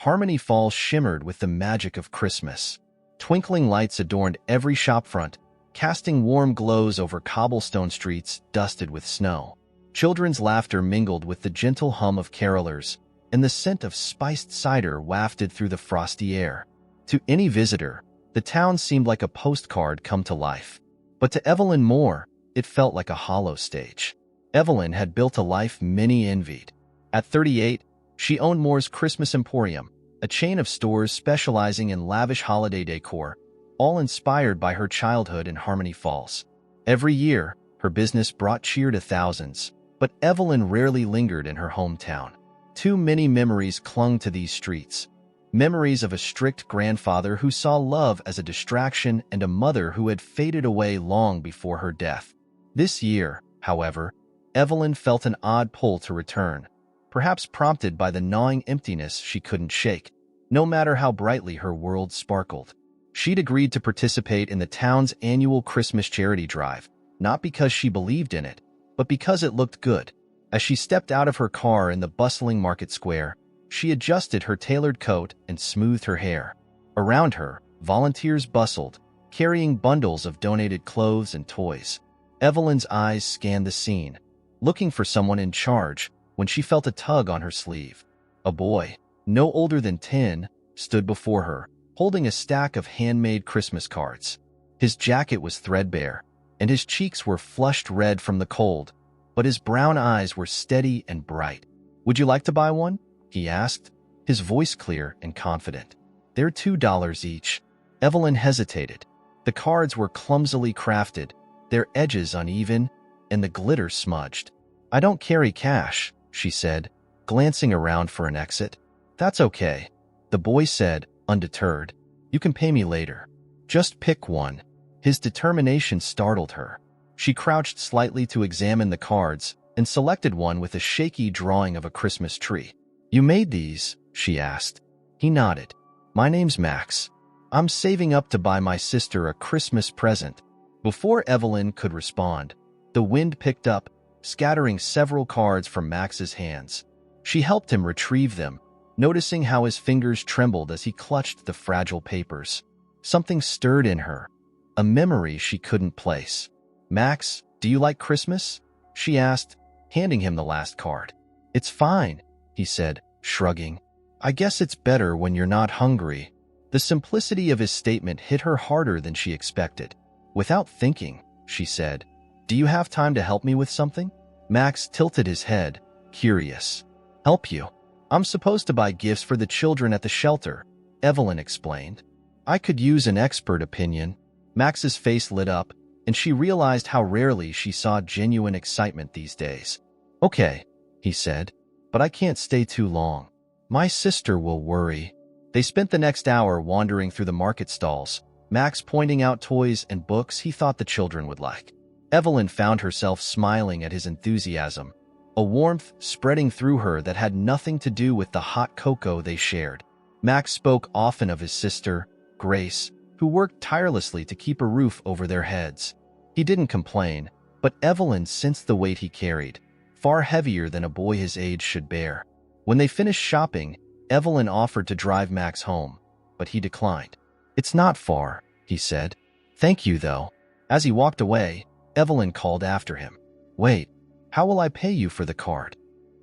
Harmony Falls shimmered with the magic of Christmas. Twinkling lights adorned every shopfront, casting warm glows over cobblestone streets dusted with snow. Children's laughter mingled with the gentle hum of carolers, and the scent of spiced cider wafted through the frosty air. To any visitor, the town seemed like a postcard come to life. But to Evelyn Moore, it felt like a hollow stage. Evelyn had built a life many envied. At 38, she owned Moore's Christmas Emporium, a chain of stores specializing in lavish holiday decor, all inspired by her childhood in Harmony Falls. Every year, her business brought cheer to thousands, but Evelyn rarely lingered in her hometown. Too many memories clung to these streets. Memories of a strict grandfather who saw love as a distraction and a mother who had faded away long before her death. This year, however, Evelyn felt an odd pull to return, perhaps prompted by the gnawing emptiness she couldn't shake, no matter how brightly her world sparkled. She'd agreed to participate in the town's annual Christmas charity drive, not because she believed in it, but because it looked good. As she stepped out of her car in the bustling market square, she adjusted her tailored coat and smoothed her hair. Around her, volunteers bustled, carrying bundles of donated clothes and toys. Evelyn's eyes scanned the scene, looking for someone in charge, when she felt a tug on her sleeve. A boy, no older than 10, stood before her, holding a stack of handmade Christmas cards. His jacket was threadbare, and his cheeks were flushed red from the cold, but his brown eyes were steady and bright. "Would you like to buy one?" he asked, his voice clear and confident. "They're $2 each." Evelyn hesitated. The cards were clumsily crafted, their edges uneven, and the glitter smudged. "I don't carry cash," she said, glancing around for an exit. "That's okay," the boy said, undeterred. "You can pay me later. Just pick one." His determination startled her. She crouched slightly to examine the cards and selected one with a shaky drawing of a Christmas tree. "You made these?" she asked. He nodded. "My name's Max. I'm saving up to buy my sister a Christmas present." Before Evelyn could respond, the wind picked up, scattering several cards from Max's hands. She helped him retrieve them, noticing how his fingers trembled as he clutched the fragile papers. Something stirred in her, a memory she couldn't place. "Max, do you like Christmas?" she asked, handing him the last card. "It's fine," he said, shrugging. "I guess it's better when you're not hungry." The simplicity of his statement hit her harder than she expected. Without thinking, she said, "Do you have time to help me with something?" Max tilted his head, curious. "Help you? I'm supposed to buy gifts for the children at the shelter," Evelyn explained. "I could use an expert opinion." Max's face lit up, and she realized how rarely she saw genuine excitement these days. "Okay," he said, "but I can't stay too long. My sister will worry." They spent the next hour wandering through the market stalls, Max pointing out toys and books he thought the children would like. Evelyn found herself smiling at his enthusiasm, a warmth spreading through her that had nothing to do with the hot cocoa they shared. Max spoke often of his sister, Grace, who worked tirelessly to keep a roof over their heads. He didn't complain, but Evelyn sensed the weight he carried, far heavier than a boy his age should bear. When they finished shopping, Evelyn offered to drive Max home, but he declined. "It's not far," he said. "Thank you, though." As he walked away, Evelyn called after him. "Wait, how will I pay you for the card?"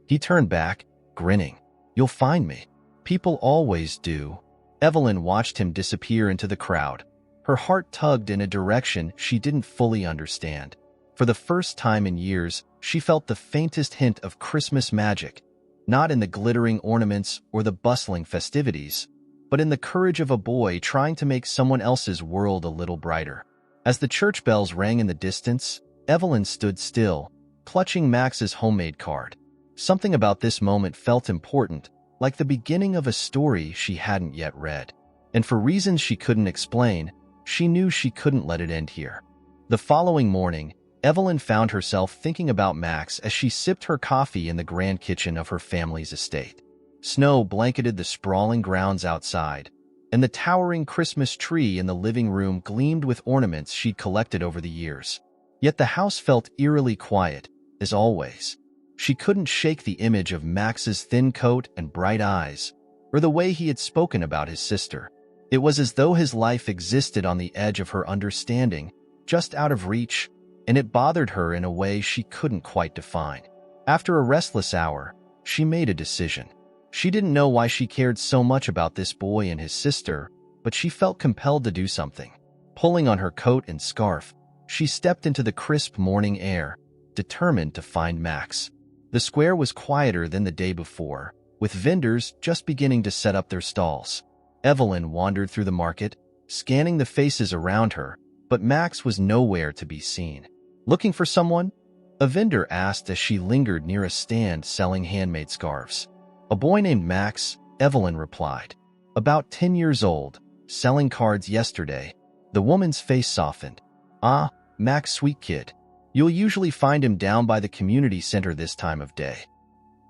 He turned back, grinning. "You'll find me. People always do." Evelyn watched him disappear into the crowd. Her heart tugged in a direction she didn't fully understand. For the first time in years, she felt the faintest hint of Christmas magic, not in the glittering ornaments or the bustling festivities, but in the courage of a boy trying to make someone else's world a little brighter. As the church bells rang in the distance, Evelyn stood still, clutching Max's homemade card. Something about this moment felt important, like the beginning of a story she hadn't yet read. And for reasons she couldn't explain, she knew she couldn't let it end here. The following morning, Evelyn found herself thinking about Max as she sipped her coffee in the grand kitchen of her family's estate. Snow blanketed the sprawling grounds outside, and the towering Christmas tree in the living room gleamed with ornaments she'd collected over the years. Yet the house felt eerily quiet, as always. She couldn't shake the image of Max's thin coat and bright eyes, or the way he had spoken about his sister. It was as though his life existed on the edge of her understanding, just out of reach, and it bothered her in a way she couldn't quite define. After a restless hour, she made a decision. She didn't know why she cared so much about this boy and his sister, but she felt compelled to do something. Pulling on her coat and scarf, she stepped into the crisp morning air, determined to find Max. The square was quieter than the day before, with vendors just beginning to set up their stalls. Evelyn wandered through the market, scanning the faces around her, but Max was nowhere to be seen. "Looking for someone?" a vendor asked as she lingered near a stand selling handmade scarves. "A boy named Max," Evelyn replied. "About 10 years old, selling cards yesterday." The woman's face softened. "Ah, Max, sweet kid. You'll usually find him down by the community center this time of day."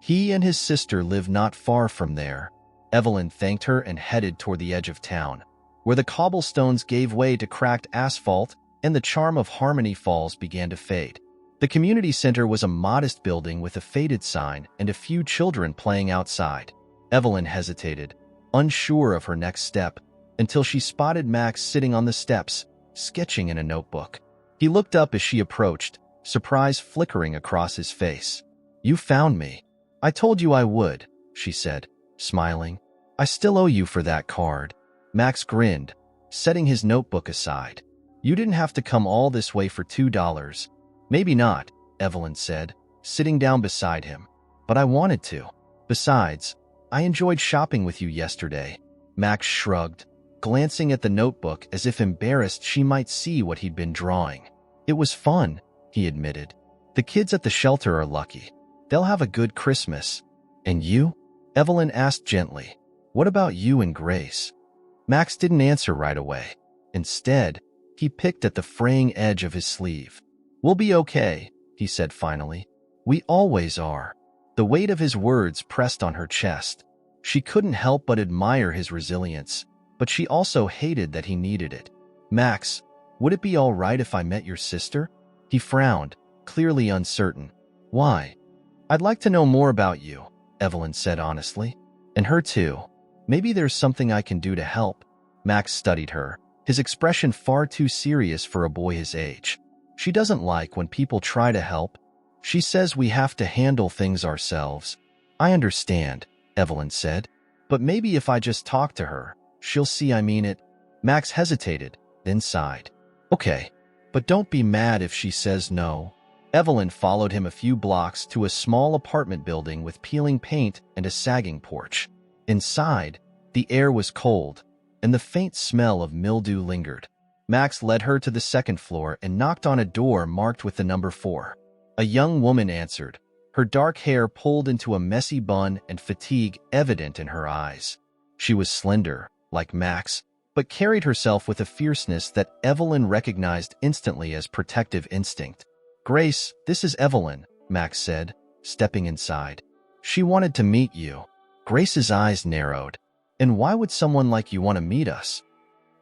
He and his sister live not far from there. Evelyn thanked her and headed toward the edge of town, where the cobblestones gave way to cracked asphalt and the charm of Harmony Falls began to fade. The community center was a modest building with a faded sign and a few children playing outside. Evelyn hesitated, unsure of her next step, until she spotted Max sitting on the steps, sketching in a notebook. He looked up as she approached, surprise flickering across his face. "You found me. I told you I would," she said, smiling. "I still owe you for that card." Max grinned, setting his notebook aside. "You didn't have to come all this way for $2. "Maybe not," Evelyn said, sitting down beside him. "But I wanted to. Besides, I enjoyed shopping with you yesterday." Max shrugged, glancing at the notebook as if embarrassed she might see what he'd been drawing. "It was fun," he admitted. "The kids at the shelter are lucky. They'll have a good Christmas." "And you?" Evelyn asked gently. "What about you and Grace?" Max didn't answer right away. Instead, he picked at the fraying edge of his sleeve. "We'll be okay," he said finally. "We always are." The weight of his words pressed on her chest. She couldn't help but admire his resilience, but she also hated that he needed it. "Max, would it be all right if I met your sister?" He frowned, clearly uncertain. "Why?" "I'd like to know more about you," Evelyn said honestly. "And her too. Maybe there's something I can do to help." Max studied her, his expression far too serious for a boy his age. "She doesn't like when people try to help. She says we have to handle things ourselves." "I understand," Evelyn said. "But maybe if I just talk to her, she'll see I mean it." Max hesitated, then sighed. "Okay, but don't be mad if she says no." Evelyn followed him a few blocks to a small apartment building with peeling paint and a sagging porch. Inside, the air was cold, and the faint smell of mildew lingered. Max led her to the second floor and knocked on a door marked with the number 4. A young woman answered, her dark hair pulled into a messy bun and fatigue evident in her eyes. She was slender, like Max, but carried herself with a fierceness that Evelyn recognized instantly as protective instinct. "Grace, this is Evelyn," Max said, stepping inside. "She wanted to meet you." Grace's eyes narrowed. "And why would someone like you want to meet us?"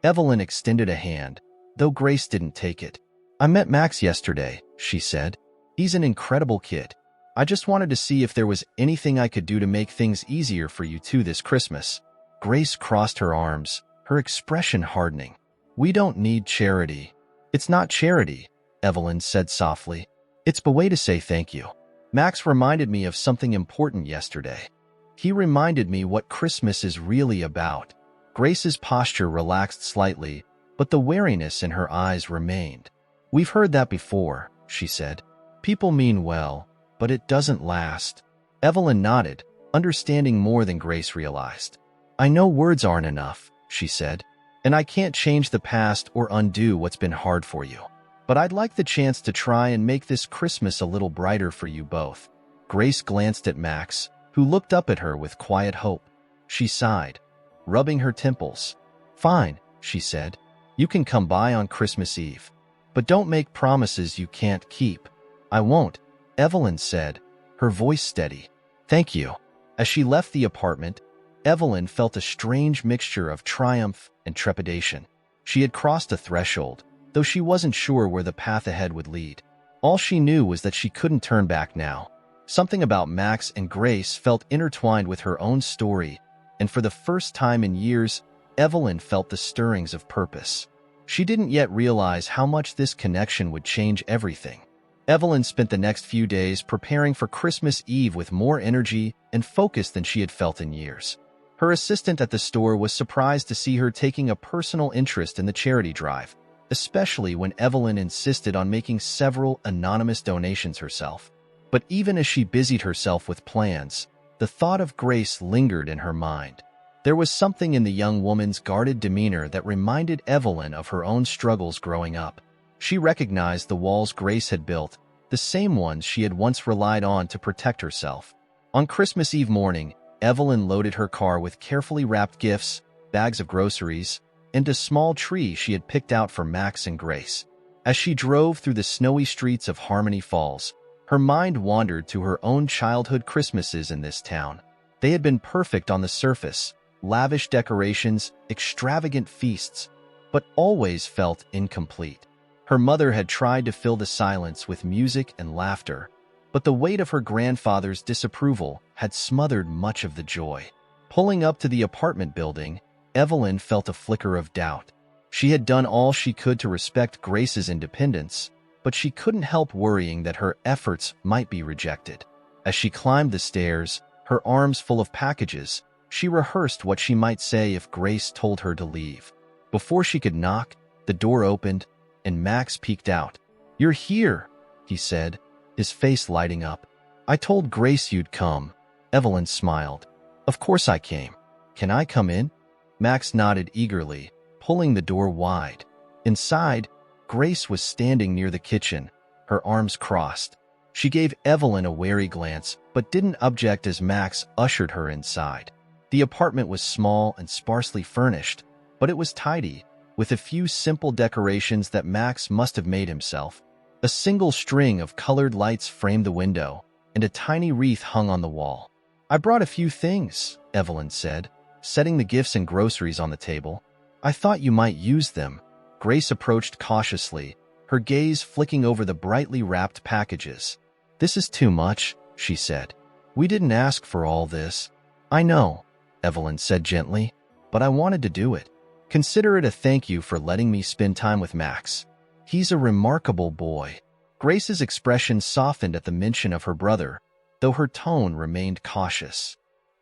Evelyn extended a hand, though Grace didn't take it. "I met Max yesterday," she said. "He's an incredible kid. I just wanted to see if there was anything I could do to make things easier for you two this Christmas." Grace crossed her arms, her expression hardening. "We don't need charity." "It's not charity," Evelyn said softly. "It's a way to say thank you." Max reminded me of something important yesterday. He reminded me what Christmas is really about. Grace's posture relaxed slightly, but the wariness in her eyes remained. "We've heard that before," she said. "People mean well, but it doesn't last." Evelyn nodded, understanding more than Grace realized. "I know words aren't enough," she said, "and I can't change the past or undo what's been hard for you. But I'd like the chance to try and make this Christmas a little brighter for you both." Grace glanced at Max, who looked up at her with quiet hope. She sighed, rubbing her temples. "Fine," she said. "You can come by on Christmas Eve. But don't make promises you can't keep." "I won't," Evelyn said, her voice steady. "Thank you." As she left the apartment, Evelyn felt a strange mixture of triumph and trepidation. She had crossed a threshold, though she wasn't sure where the path ahead would lead. All she knew was that she couldn't turn back now. Something about Max and Grace felt intertwined with her own story, and for the first time in years, Evelyn felt the stirrings of purpose. She didn't yet realize how much this connection would change everything. Evelyn spent the next few days preparing for Christmas Eve with more energy and focus than she had felt in years. Her assistant at the store was surprised to see her taking a personal interest in the charity drive, especially when Evelyn insisted on making several anonymous donations herself. But even as she busied herself with plans, the thought of Grace lingered in her mind. There was something in the young woman's guarded demeanor that reminded Evelyn of her own struggles growing up. She recognized the walls Grace had built, the same ones she had once relied on to protect herself. On Christmas Eve morning, Evelyn loaded her car with carefully wrapped gifts, bags of groceries, and a small tree she had picked out for Max and Grace. As she drove through the snowy streets of Harmony Falls, her mind wandered to her own childhood Christmases in this town. They had been perfect on the surface, lavish decorations, extravagant feasts, but always felt incomplete. Her mother had tried to fill the silence with music and laughter, but the weight of her grandfather's disapproval had smothered much of the joy. Pulling up to the apartment building, Evelyn felt a flicker of doubt. She had done all she could to respect Grace's independence, but she couldn't help worrying that her efforts might be rejected. As she climbed the stairs, her arms full of packages, she rehearsed what she might say if Grace told her to leave. Before she could knock, the door opened, and Max peeked out. "You're here," he said, his face lighting up. "I told Grace you'd come." Evelyn smiled. "Of course I came. Can I come in?" Max nodded eagerly, pulling the door wide. Inside, Grace was standing near the kitchen, her arms crossed. She gave Evelyn a wary glance, but didn't object as Max ushered her inside. The apartment was small and sparsely furnished, but it was tidy, with a few simple decorations that Max must have made himself. A single string of colored lights framed the window, and a tiny wreath hung on the wall. "I brought a few things," Evelyn said, setting the gifts and groceries on the table. "I thought you might use them." Grace approached cautiously, her gaze flicking over the brightly wrapped packages. "This is too much," she said. "We didn't ask for all this." "I know," Evelyn said gently, "but I wanted to do it. Consider it a thank you for letting me spend time with Max. He's a remarkable boy." Grace's expression softened at the mention of her brother, though her tone remained cautious.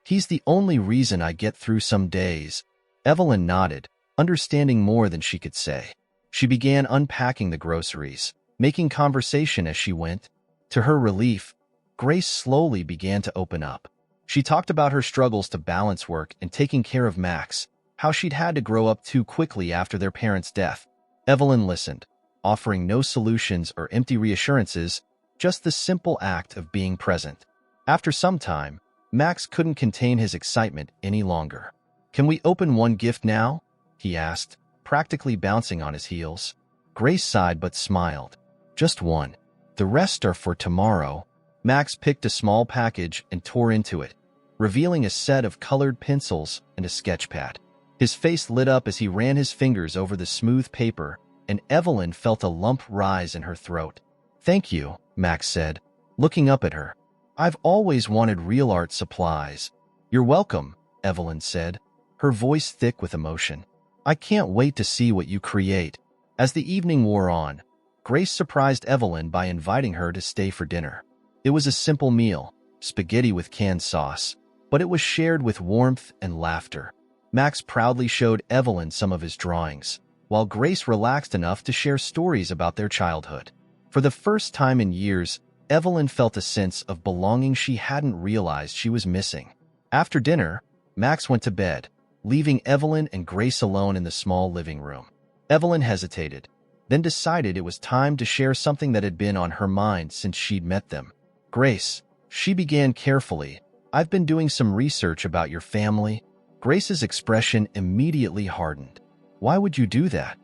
"He's the only reason I get through some days." Evelyn nodded, understanding more than she could say. She began unpacking the groceries, making conversation as she went. To her relief, Grace slowly began to open up. She talked about her struggles to balance work and taking care of Max, how she'd had to grow up too quickly after their parents' death. Evelyn listened, offering no solutions or empty reassurances, just the simple act of being present. After some time, Max couldn't contain his excitement any longer. "Can we open one gift now?" he asked, practically bouncing on his heels. Grace sighed but smiled. "Just one. The rest are for tomorrow." Max picked a small package and tore into it, revealing a set of colored pencils and a sketch pad. His face lit up as he ran his fingers over the smooth paper, and Evelyn felt a lump rise in her throat. "Thank you," Max said, looking up at her. "I've always wanted real art supplies." "You're welcome," Evelyn said, her voice thick with emotion. "I can't wait to see what you create." As the evening wore on, Grace surprised Evelyn by inviting her to stay for dinner. It was a simple meal, spaghetti with canned sauce, but it was shared with warmth and laughter. Max proudly showed Evelyn some of his drawings, while Grace relaxed enough to share stories about their childhood. For the first time in years, Evelyn felt a sense of belonging she hadn't realized she was missing. After dinner, Max went to bed, leaving Evelyn and Grace alone in the small living room. Evelyn hesitated, then decided it was time to share something that had been on her mind since she'd met them. "Grace," she began carefully, "I've been doing some research about your family." Grace's expression immediately hardened. "Why would you do that?"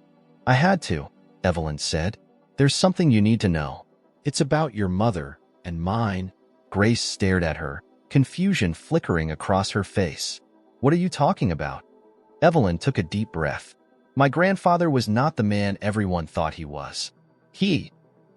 "I had to," Evelyn said. "There's something you need to know. It's about your mother and mine." Grace stared at her, confusion flickering across her face. "What are you talking about?" Evelyn took a deep breath. "My grandfather was not the man everyone thought he was. He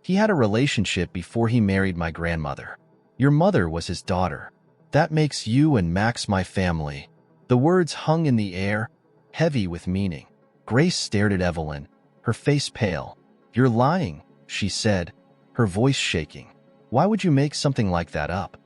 had a relationship before he married my grandmother. Your mother was his daughter. That makes you and Max my family." The words hung in the air, heavy with meaning. Grace stared at Evelyn, her face pale. "You're lying," she said, her voice shaking. "Why would you make something like that up?"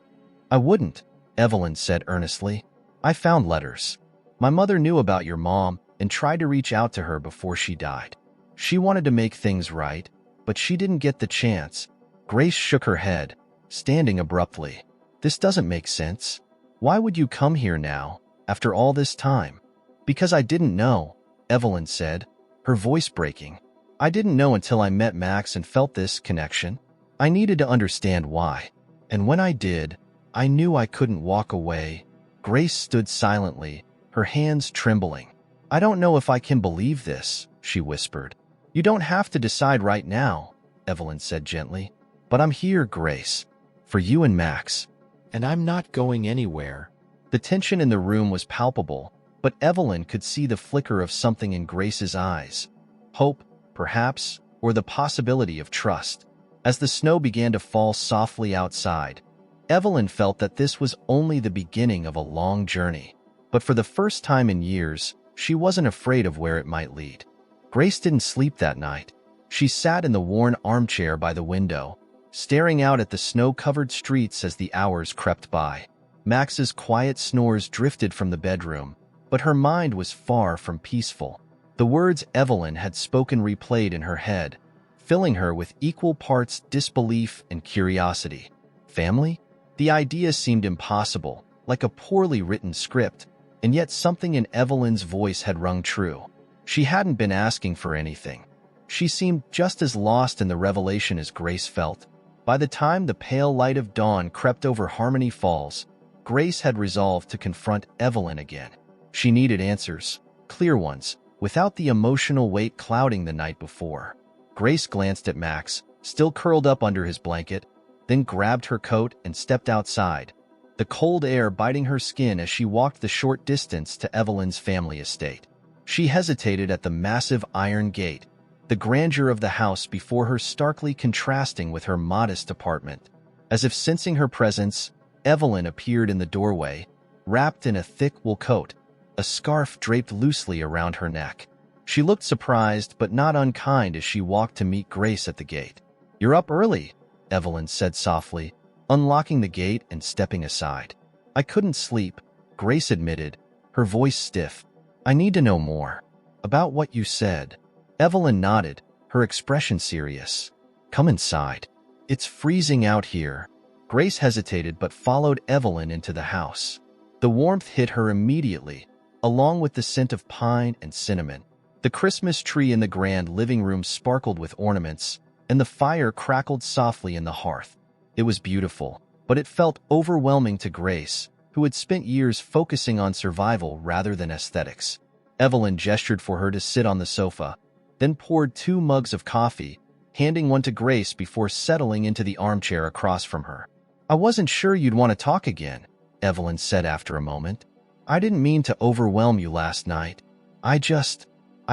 "I wouldn't," Evelyn said earnestly. "I found letters. My mother knew about your mom and tried to reach out to her before she died. She wanted to make things right, but she didn't get the chance." Grace shook her head, standing abruptly. "This doesn't make sense. Why would you come here now, after all this time?" "Because I didn't know," Evelyn said, her voice breaking. "I didn't know until I met Max and felt this connection. I needed to understand why. And when I did, I knew I couldn't walk away." Grace stood silently, her hands trembling. "I don't know if I can believe this," she whispered. "You don't have to decide right now," Evelyn said gently. "But I'm here, Grace, for you and Max. And I'm not going anywhere." The tension in the room was palpable, but Evelyn could see the flicker of something in Grace's eyes. Hope, perhaps, or the possibility of trust. As the snow began to fall softly outside, Evelyn felt that this was only the beginning of a long journey. But for the first time in years, she wasn't afraid of where it might lead. Grace didn't sleep that night. She sat in the worn armchair by the window, staring out at the snow-covered streets as the hours crept by. Max's quiet snores drifted from the bedroom, but her mind was far from peaceful. The words Evelyn had spoken replayed in her head, filling her with equal parts disbelief and curiosity. Family? The idea seemed impossible, like a poorly written script, and yet something in Evelyn's voice had rung true. She hadn't been asking for anything. She seemed just as lost in the revelation as Grace felt. By the time the pale light of dawn crept over Harmony Falls, Grace had resolved to confront Evelyn again. She needed answers, clear ones, without the emotional weight clouding the night before. Grace glanced at Max, still curled up under his blanket, then grabbed her coat and stepped outside, the cold air biting her skin as she walked the short distance to Evelyn's family estate. She hesitated at the massive iron gate, the grandeur of the house before her starkly contrasting with her modest apartment. As if sensing her presence, Evelyn appeared in the doorway, wrapped in a thick wool coat, a scarf draped loosely around her neck. She looked surprised but not unkind as she walked to meet Grace at the gate. "You're up early," Evelyn said softly, unlocking the gate and stepping aside. "I couldn't sleep," Grace admitted, her voice stiff. "I need to know more. About what you said." Evelyn nodded, her expression serious. "Come inside. It's freezing out here." Grace hesitated but followed Evelyn into the house. The warmth hit her immediately, along with the scent of pine and cinnamon. The Christmas tree in the grand living room sparkled with ornaments, and the fire crackled softly in the hearth. It was beautiful, but it felt overwhelming to Grace, who had spent years focusing on survival rather than aesthetics. Evelyn gestured for her to sit on the sofa, then poured 2 mugs of coffee, handing one to Grace before settling into the armchair across from her. "I wasn't sure you'd want to talk again," Evelyn said after a moment. "I didn't mean to overwhelm you last night. I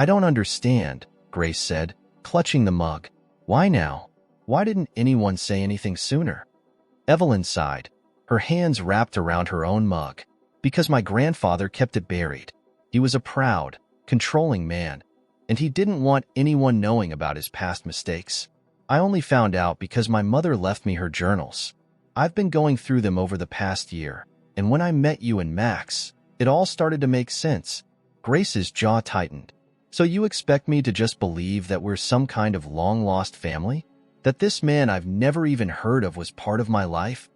don't understand," Grace said, clutching the mug. "Why now? Why didn't anyone say anything sooner?" Evelyn sighed, her hands wrapped around her own mug. "Because my grandfather kept it buried. He was a proud, controlling man, and he didn't want anyone knowing about his past mistakes. I only found out because my mother left me her journals. I've been going through them over the past year, and when I met you and Max, it all started to make sense." Grace's jaw tightened. "So you expect me to just believe that we're some kind of long-lost family? That this man I've never even heard of was part of my life?"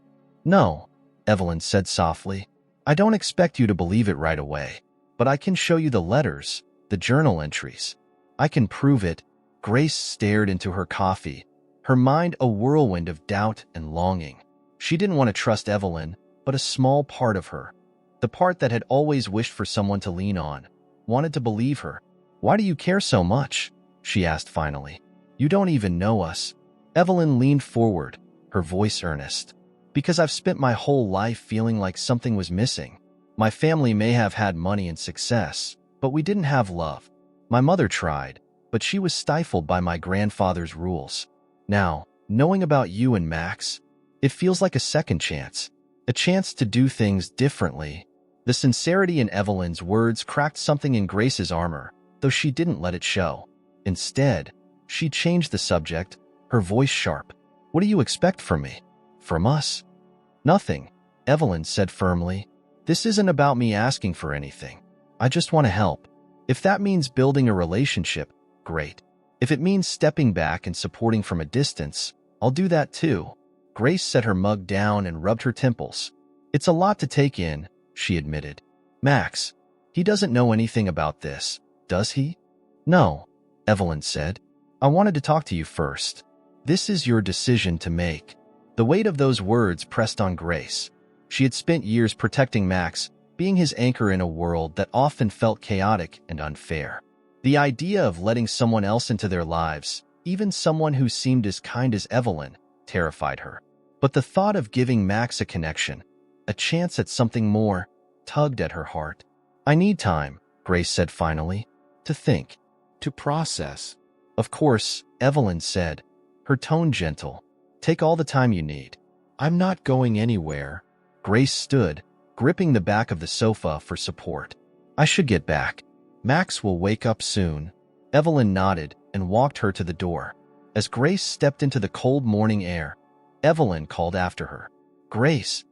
"No," Evelyn said softly. "I don't expect you to believe it right away, but I can show you the letters, the journal entries. I can prove it." Grace stared into her coffee, her mind a whirlwind of doubt and longing. She didn't want to trust Evelyn, but a small part of her, the part that had always wished for someone to lean on, wanted to believe her. "Why do you care so much?" she asked finally. "You don't even know us." Evelyn leaned forward, her voice earnest. "Because I've spent my whole life feeling like something was missing. My family may have had money and success, but we didn't have love. My mother tried, but she was stifled by my grandfather's rules. Now, knowing about you and Max, it feels like a second chance, a chance to do things differently." The sincerity in Evelyn's words cracked something in Grace's armor, though she didn't let it show. Instead, she changed the subject, her voice sharp. "What do you expect from me? From us?" "Nothing," Evelyn said firmly. "This isn't about me asking for anything. I just want to help. If that means building a relationship, great. If it means stepping back and supporting from a distance, I'll do that too." Grace set her mug down and rubbed her temples. "It's a lot to take in," she admitted. "Max, he doesn't know anything about this, does he?" "No," Evelyn said. "I wanted to talk to you first. This is your decision to make." The weight of those words pressed on Grace. She had spent years protecting Max, being his anchor in a world that often felt chaotic and unfair. The idea of letting someone else into their lives, even someone who seemed as kind as Evelyn, terrified her. But the thought of giving Max a connection, a chance at something more, tugged at her heart. "I need time," Grace said finally, "to think, to process." "Of course," Evelyn said, her tone gentle. "Take all the time you need. I'm not going anywhere." Grace stood, gripping the back of the sofa for support. "I should get back. Max will wake up soon." Evelyn nodded and walked her to the door. As Grace stepped into the cold morning air, Evelyn called after her. "Grace."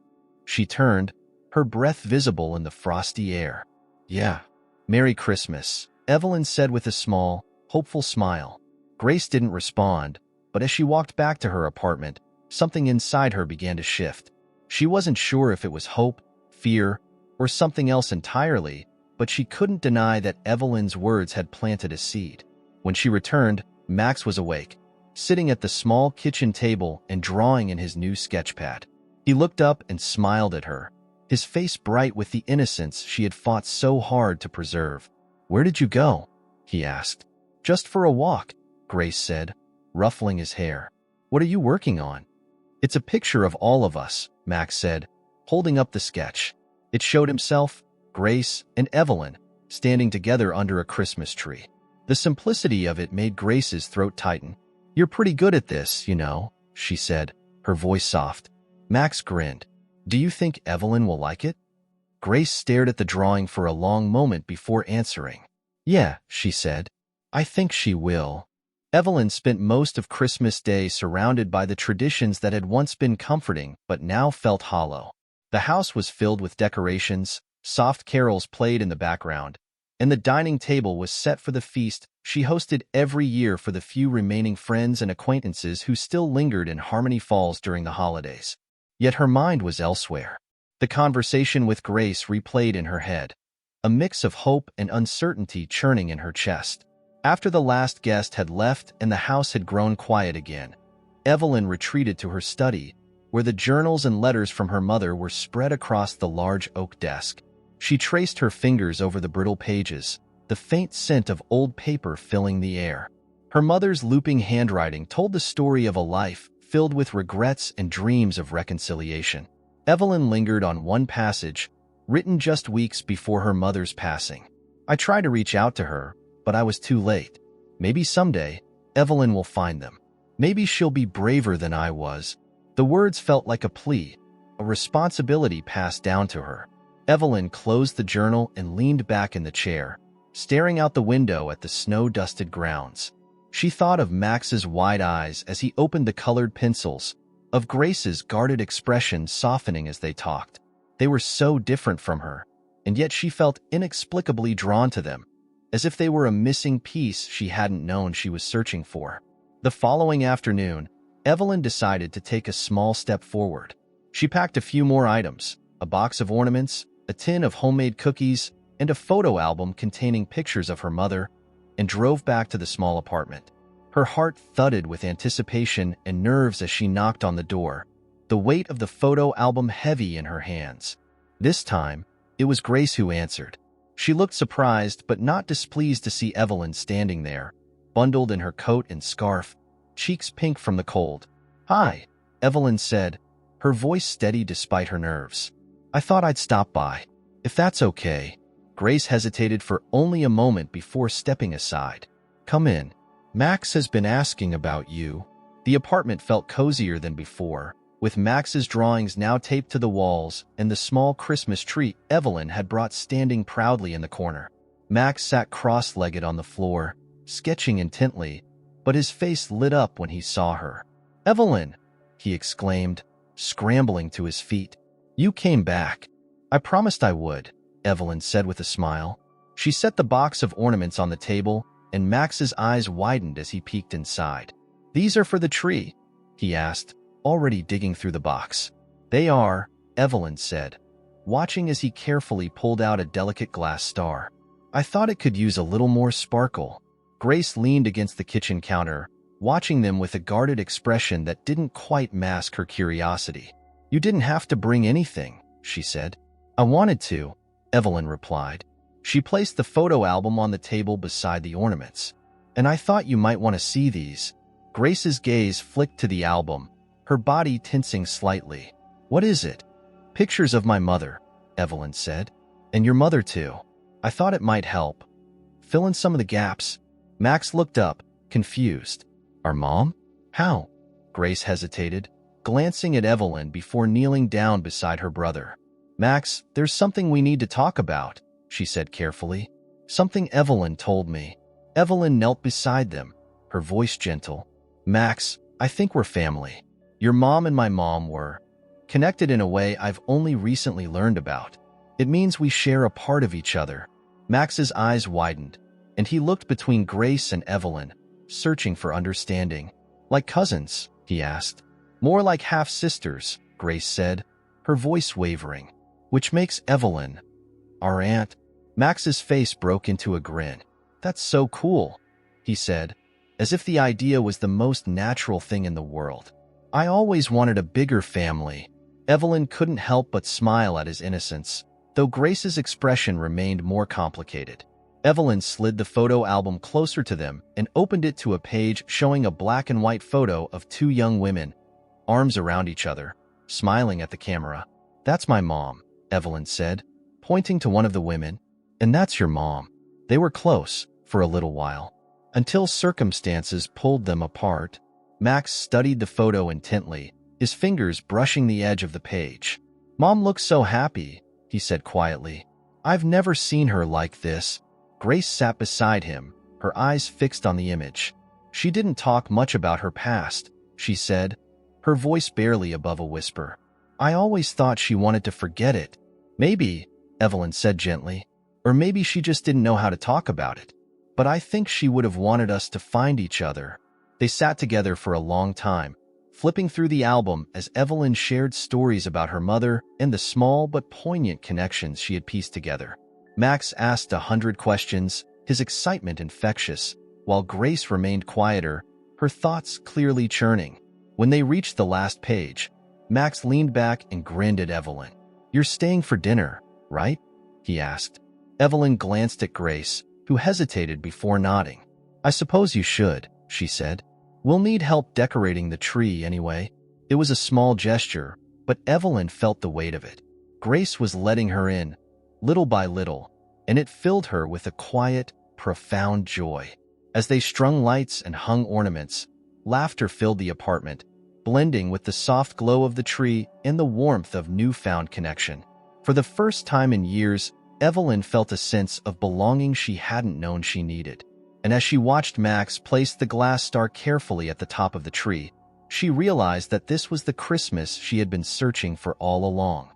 She turned, her breath visible in the frosty air. "Yeah. Merry Christmas," Evelyn said with a small, hopeful smile. Grace didn't respond, but as she walked back to her apartment, something inside her began to shift. She wasn't sure if it was hope, fear, or something else entirely, but she couldn't deny that Evelyn's words had planted a seed. When she returned, Max was awake, sitting at the small kitchen table and drawing in his new sketchpad. He looked up and smiled at her, his face bright with the innocence she had fought so hard to preserve. "Where did you go?" he asked. "Just for a walk," Grace said, ruffling his hair. "What are you working on?" "It's a picture of all of us," Max said, holding up the sketch. It showed himself, Grace, and Evelyn standing together under a Christmas tree. The simplicity of it made Grace's throat tighten. "You're pretty good at this, you know," she said, her voice soft. Max grinned. "Do you think Evelyn will like it?" Grace stared at the drawing for a long moment before answering. "Yeah," she said. "I think she will." Evelyn spent most of Christmas Day surrounded by the traditions that had once been comforting but now felt hollow. The house was filled with decorations, soft carols played in the background, and the dining table was set for the feast she hosted every year for the few remaining friends and acquaintances who still lingered in Harmony Falls during the holidays. Yet her mind was elsewhere. The conversation with Grace replayed in her head, a mix of hope and uncertainty churning in her chest. After the last guest had left and the house had grown quiet again, Evelyn retreated to her study, where the journals and letters from her mother were spread across the large oak desk. She traced her fingers over the brittle pages, the faint scent of old paper filling the air. Her mother's looping handwriting told the story of a life filled with regrets and dreams of reconciliation. Evelyn lingered on one passage, written just weeks before her mother's passing. "I tried to reach out to her, but I was too late. Maybe someday, Evelyn will find them. Maybe she'll be braver than I was." The words felt like a plea, a responsibility passed down to her. Evelyn closed the journal and leaned back in the chair, staring out the window at the snow-dusted grounds. She thought of Max's wide eyes as he opened the colored pencils, of Grace's guarded expression softening as they talked. They were so different from her, and yet she felt inexplicably drawn to them, as if they were a missing piece she hadn't known she was searching for. The following afternoon, Evelyn decided to take a small step forward. She packed a few more items, a box of ornaments, a tin of homemade cookies, and a photo album containing pictures of her mother, and drove back to the small apartment. Her heart thudded with anticipation and nerves as she knocked on the door, the weight of the photo album heavy in her hands. This time, it was Grace who answered. She looked surprised but not displeased to see Evelyn standing there, bundled in her coat and scarf, cheeks pink from the cold. "Hi," Evelyn said, her voice steady despite her nerves. "I thought I'd stop by. If that's okay." Grace hesitated for only a moment before stepping aside. "Come in. Max has been asking about you." The apartment felt cozier than before, with Max's drawings now taped to the walls and the small Christmas tree Evelyn had brought standing proudly in the corner. Max sat cross-legged on the floor, sketching intently, but his face lit up when he saw her. "Evelyn!" he exclaimed, scrambling to his feet. "You came back." "I promised I would," Evelyn said with a smile. She set the box of ornaments on the table, and Max's eyes widened as he peeked inside. "These are for the tree?" he asked, already digging through the box. "They are," Evelyn said, watching as he carefully pulled out a delicate glass star. "I thought it could use a little more sparkle." Grace leaned against the kitchen counter, watching them with a guarded expression that didn't quite mask her curiosity. "You didn't have to bring anything," she said. "I wanted to," Evelyn replied. She placed the photo album on the table beside the ornaments. "And I thought you might want to see these." Grace's gaze flicked to the album, her body tensing slightly. "What is it?" "Pictures of my mother," Evelyn said. "And your mother too. I thought it might help. Fill in some of the gaps." Max looked up, confused. "Our mom? How?" Grace hesitated, glancing at Evelyn before kneeling down beside her brother. "Max, there's something we need to talk about," she said carefully. "Something Evelyn told me." Evelyn knelt beside them, her voice gentle. "Max, I think we're family. Your mom and my mom were connected in a way I've only recently learned about. It means we share a part of each other." Max's eyes widened, and he looked between Grace and Evelyn, searching for understanding. "Like cousins?" he asked. "More like half-sisters," Grace said, her voice wavering. "Which makes Evelyn our aunt." Max's face broke into a grin. "That's so cool," he said, as if the idea was the most natural thing in the world. "I always wanted a bigger family." Evelyn couldn't help but smile at his innocence, though Grace's expression remained more complicated. Evelyn slid the photo album closer to them and opened it to a page showing a black and white photo of two young women, arms around each other, smiling at the camera. "That's my mom," Evelyn said, pointing to one of the women. "And that's your mom." They were close for a little while, until circumstances pulled them apart. Max studied the photo intently, his fingers brushing the edge of the page. "Mom looks so happy," he said quietly. "I've never seen her like this." Grace sat beside him, her eyes fixed on the image. "She didn't talk much about her past," she said, her voice barely above a whisper. "I always thought she wanted to forget it." "Maybe," Evelyn said gently, "or maybe she just didn't know how to talk about it. But I think she would have wanted us to find each other." They sat together for a long time, flipping through the album as Evelyn shared stories about her mother and the small but poignant connections she had pieced together. Max asked 100 questions, his excitement infectious, while Grace remained quieter, her thoughts clearly churning. When they reached the last page, Max leaned back and grinned at Evelyn. "You're staying for dinner, right?" he asked. Evelyn glanced at Grace, who hesitated before nodding. "I suppose you should," she said. "We'll need help decorating the tree anyway." It was a small gesture, but Evelyn felt the weight of it. Grace was letting her in, little by little, and it filled her with a quiet, profound joy. As they strung lights and hung ornaments, laughter filled the apartment, blending with the soft glow of the tree and the warmth of newfound connection. For the first time in years, Evelyn felt a sense of belonging she hadn't known she needed. And as she watched Max place the glass star carefully at the top of the tree, she realized that this was the Christmas she had been searching for all along.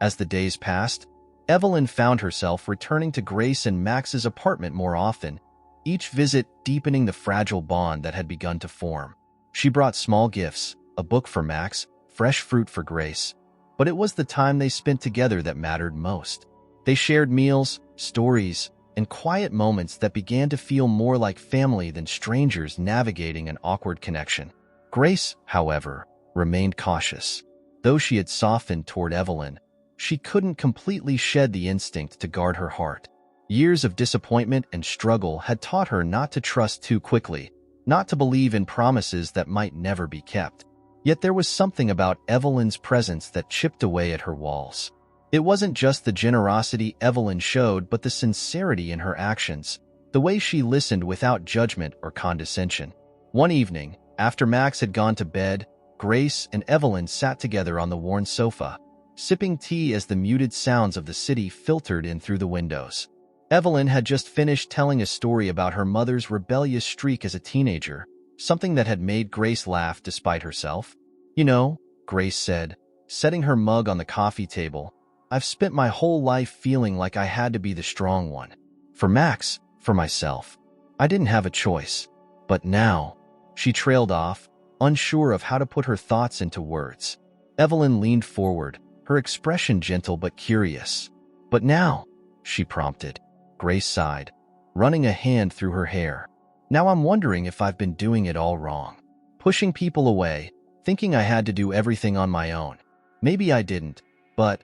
As the days passed, Evelyn found herself returning to Grace and Max's apartment more often, each visit deepening the fragile bond that had begun to form. She brought small gifts, a book for Max, fresh fruit for Grace, but it was the time they spent together that mattered most. They shared meals, stories, and quiet moments that began to feel more like family than strangers navigating an awkward connection. Grace, however, remained cautious. Though she had softened toward Evelyn, she couldn't completely shed the instinct to guard her heart. Years of disappointment and struggle had taught her not to trust too quickly, not to believe in promises that might never be kept. Yet there was something about Evelyn's presence that chipped away at her walls. It wasn't just the generosity Evelyn showed, but the sincerity in her actions, the way she listened without judgment or condescension. One evening, after Max had gone to bed, Grace and Evelyn sat together on the worn sofa, sipping tea as the muted sounds of the city filtered in through the windows. Evelyn had just finished telling a story about her mother's rebellious streak as a teenager, something that had made Grace laugh despite herself. "You know," Grace said, setting her mug on the coffee table, "I've spent my whole life feeling like I had to be the strong one. For Max, for myself. I didn't have a choice. But now," she trailed off, unsure of how to put her thoughts into words. Evelyn leaned forward, her expression gentle but curious. "But now," she prompted. Grace sighed, running a hand through her hair. "Now I'm wondering if I've been doing it all wrong. Pushing people away, thinking I had to do everything on my own. Maybe I didn't, but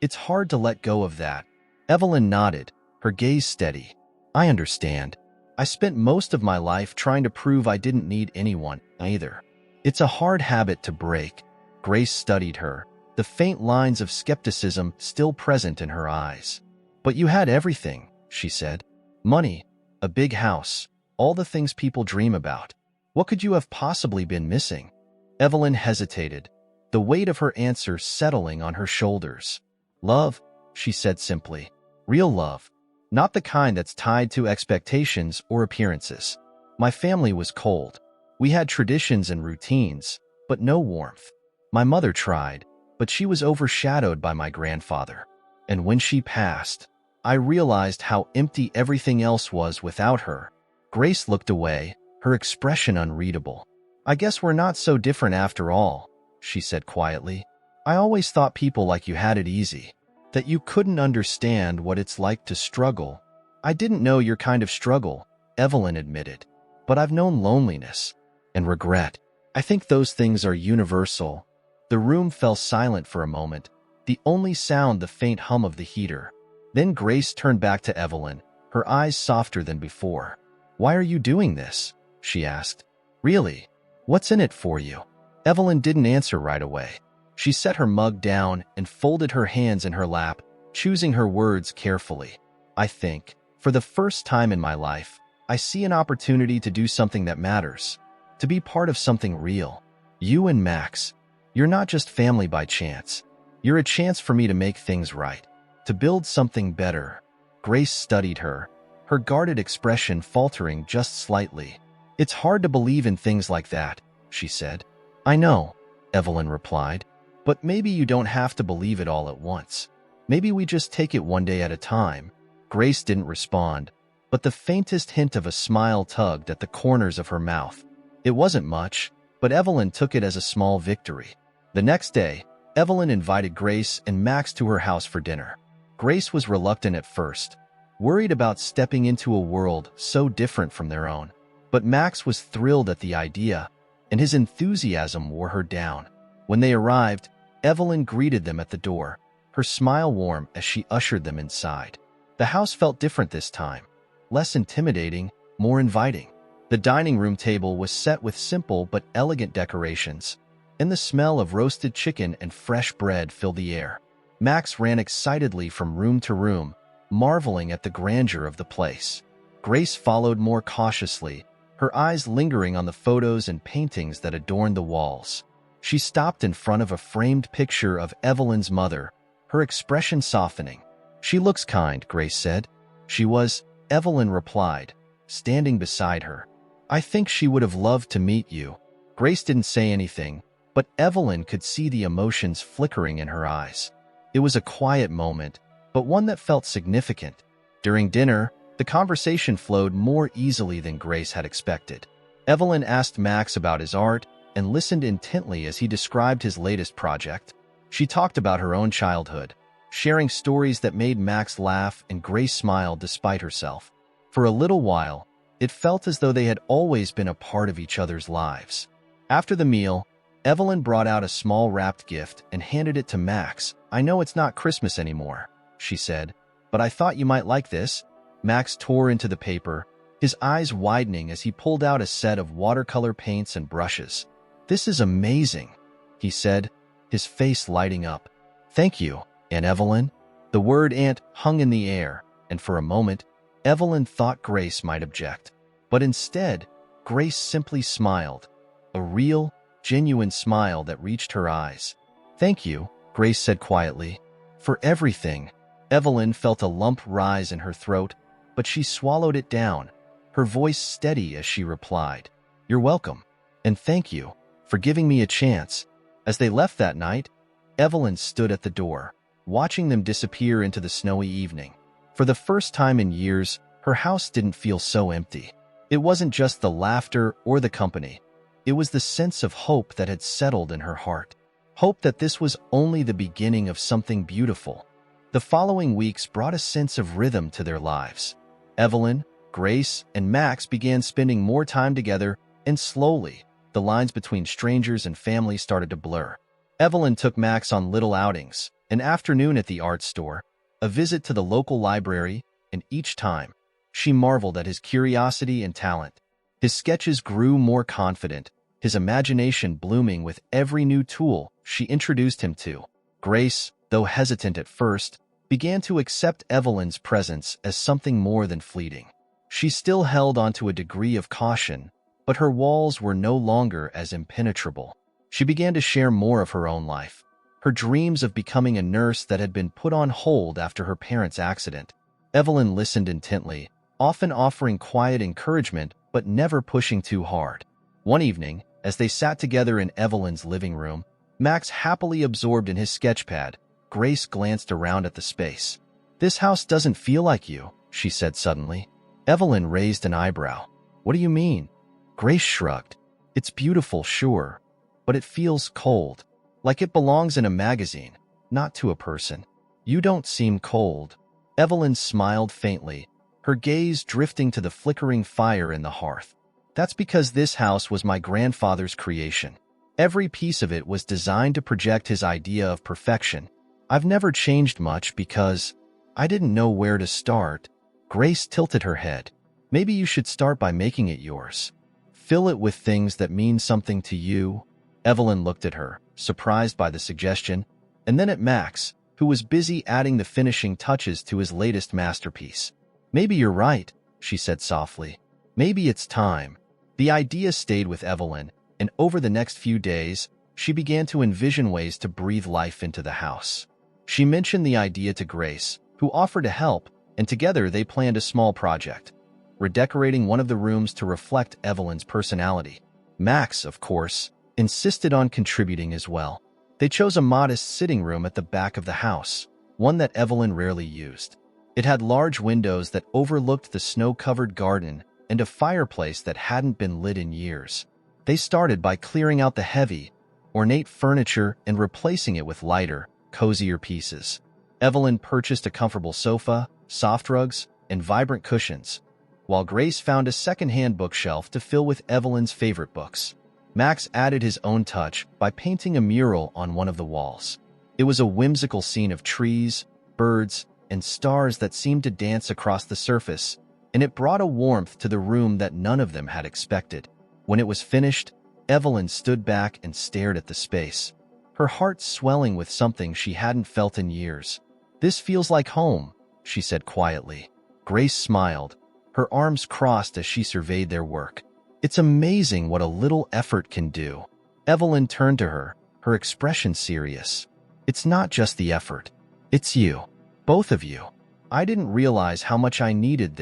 it's hard to let go of that." Evelyn nodded, her gaze steady. "I understand. I spent most of my life trying to prove I didn't need anyone either. It's a hard habit to break." Grace studied her, the faint lines of skepticism still present in her eyes. "But you had everything," she said. "Money, a big house, all the things people dream about. What could you have possibly been missing?" Evelyn hesitated, the weight of her answer settling on her shoulders. "Love," she said simply. "Real love. Not the kind that's tied to expectations or appearances. My family was cold. We had traditions and routines, but no warmth. My mother tried, but she was overshadowed by my grandfather. And when she passed, I realized how empty everything else was without her." Grace looked away, her expression unreadable. "I guess we're not so different after all," she said quietly. "I always thought people like you had it easy, that you couldn't understand what it's like to struggle." "I didn't know your kind of struggle," Evelyn admitted. "But I've known loneliness and regret. I think those things are universal." The room fell silent for a moment, the only sound the faint hum of the heater. Then Grace turned back to Evelyn, her eyes softer than before. "Why are you doing this?" she asked. "Really? What's in it for you?" Evelyn didn't answer right away. She set her mug down and folded her hands in her lap, choosing her words carefully. "I think, for the first time in my life, I see an opportunity to do something that matters, to be part of something real. You and Max, you're not just family by chance. You're a chance for me to make things right, to build something better." Grace studied her, her guarded expression faltering just slightly. "It's hard to believe in things like that," she said. "I know," Evelyn replied. "But maybe you don't have to believe it all at once. Maybe we just take it one day at a time." Grace didn't respond, but the faintest hint of a smile tugged at the corners of her mouth. It wasn't much, but Evelyn took it as a small victory. The next day, Evelyn invited Grace and Max to her house for dinner. Grace was reluctant at first, worried about stepping into a world so different from their own. But Max was thrilled at the idea, and his enthusiasm wore her down. When they arrived, Evelyn greeted them at the door, her smile warm as she ushered them inside. The house felt different this time, less intimidating, more inviting. The dining room table was set with simple but elegant decorations, and the smell of roasted chicken and fresh bread filled the air. Max ran excitedly from room to room, marveling at the grandeur of the place. Grace followed more cautiously, her eyes lingering on the photos and paintings that adorned the walls. She stopped in front of a framed picture of Evelyn's mother, her expression softening. "She looks kind," Grace said. "She was," Evelyn replied, standing beside her. "I think she would have loved to meet you." Grace didn't say anything, but Evelyn could see the emotions flickering in her eyes. It was a quiet moment, but one that felt significant. During dinner, the conversation flowed more easily than Grace had expected. Evelyn asked Max about his art and listened intently as he described his latest project. She talked about her own childhood, sharing stories that made Max laugh, and Grace smiled despite herself. For a little while, it felt as though they had always been a part of each other's lives. After the meal, Evelyn brought out a small wrapped gift and handed it to Max. "I know it's not Christmas anymore," she said, "but I thought you might like this." Max tore into the paper, his eyes widening as he pulled out a set of watercolor paints and brushes. "This is amazing," he said, his face lighting up. "Thank you, Aunt Evelyn." The word aunt hung in the air, and for a moment, Evelyn thought Grace might object. But instead, Grace simply smiled, a real, genuine smile that reached her eyes. "Thank you," Grace said quietly. "For everything." Evelyn felt a lump rise in her throat, but she swallowed it down, her voice steady as she replied, "You're welcome. And thank you for giving me a chance." As they left that night, Evelyn stood at the door, watching them disappear into the snowy evening. For the first time in years, her house didn't feel so empty. It wasn't just the laughter or the company. It was the sense of hope that had settled in her heart. Hope that this was only the beginning of something beautiful. The following weeks brought a sense of rhythm to their lives. Evelyn, Grace, and Max began spending more time together, and slowly, the lines between strangers and family started to blur. Evelyn took Max on little outings, an afternoon at the art store, a visit to the local library, and each time, she marveled at his curiosity and talent. His sketches grew more confident, his imagination blooming with every new tool she introduced him to. Grace, though hesitant at first, began to accept Evelyn's presence as something more than fleeting. She still held onto a degree of caution, but her walls were no longer as impenetrable. She began to share more of her own life, her dreams of becoming a nurse that had been put on hold after her parents' accident. Evelyn listened intently, often offering quiet encouragement but never pushing too hard. One evening, as they sat together in Evelyn's living room, Max happily absorbed in his sketchpad, Grace glanced around at the space. "This house doesn't feel like you," she said suddenly. Evelyn raised an eyebrow. "What do you mean?" Grace shrugged. "It's beautiful, sure, but it feels cold, like it belongs in a magazine, not to a person." "You don't seem cold." Evelyn smiled faintly, her gaze drifting to the flickering fire in the hearth. "That's because this house was my grandfather's creation. Every piece of it was designed to project his idea of perfection. I've never changed much because I didn't know where to start." Grace tilted her head. "Maybe you should start by making it yours. Fill it with things that mean something to you." Evelyn looked at her, surprised by the suggestion, and then at Max, who was busy adding the finishing touches to his latest masterpiece. "Maybe you're right," she said softly. "Maybe it's time." The idea stayed with Evelyn, and over the next few days, she began to envision ways to breathe life into the house. She mentioned the idea to Grace, who offered to help, and together they planned a small project, redecorating one of the rooms to reflect Evelyn's personality. Max, of course, insisted on contributing as well. They chose a modest sitting room at the back of the house, one that Evelyn rarely used. It had large windows that overlooked the snow-covered garden and a fireplace that hadn't been lit in years. They started by clearing out the heavy, ornate furniture and replacing it with lighter, cozier pieces. Evelyn purchased a comfortable sofa, soft rugs, and vibrant cushions, while Grace found a second-hand bookshelf to fill with Evelyn's favorite books. Max added his own touch by painting a mural on one of the walls. It was a whimsical scene of trees, birds, and stars that seemed to dance across the surface, and it brought a warmth to the room that none of them had expected. When it was finished, Evelyn stood back and stared at the space, her heart swelling with something she hadn't felt in years. "This feels like home," she said quietly. Grace smiled, her arms crossed as she surveyed their work. "It's amazing what a little effort can do." Evelyn turned to her, her expression serious. "It's not just the effort. It's you. Both of you. I didn't realize how much I needed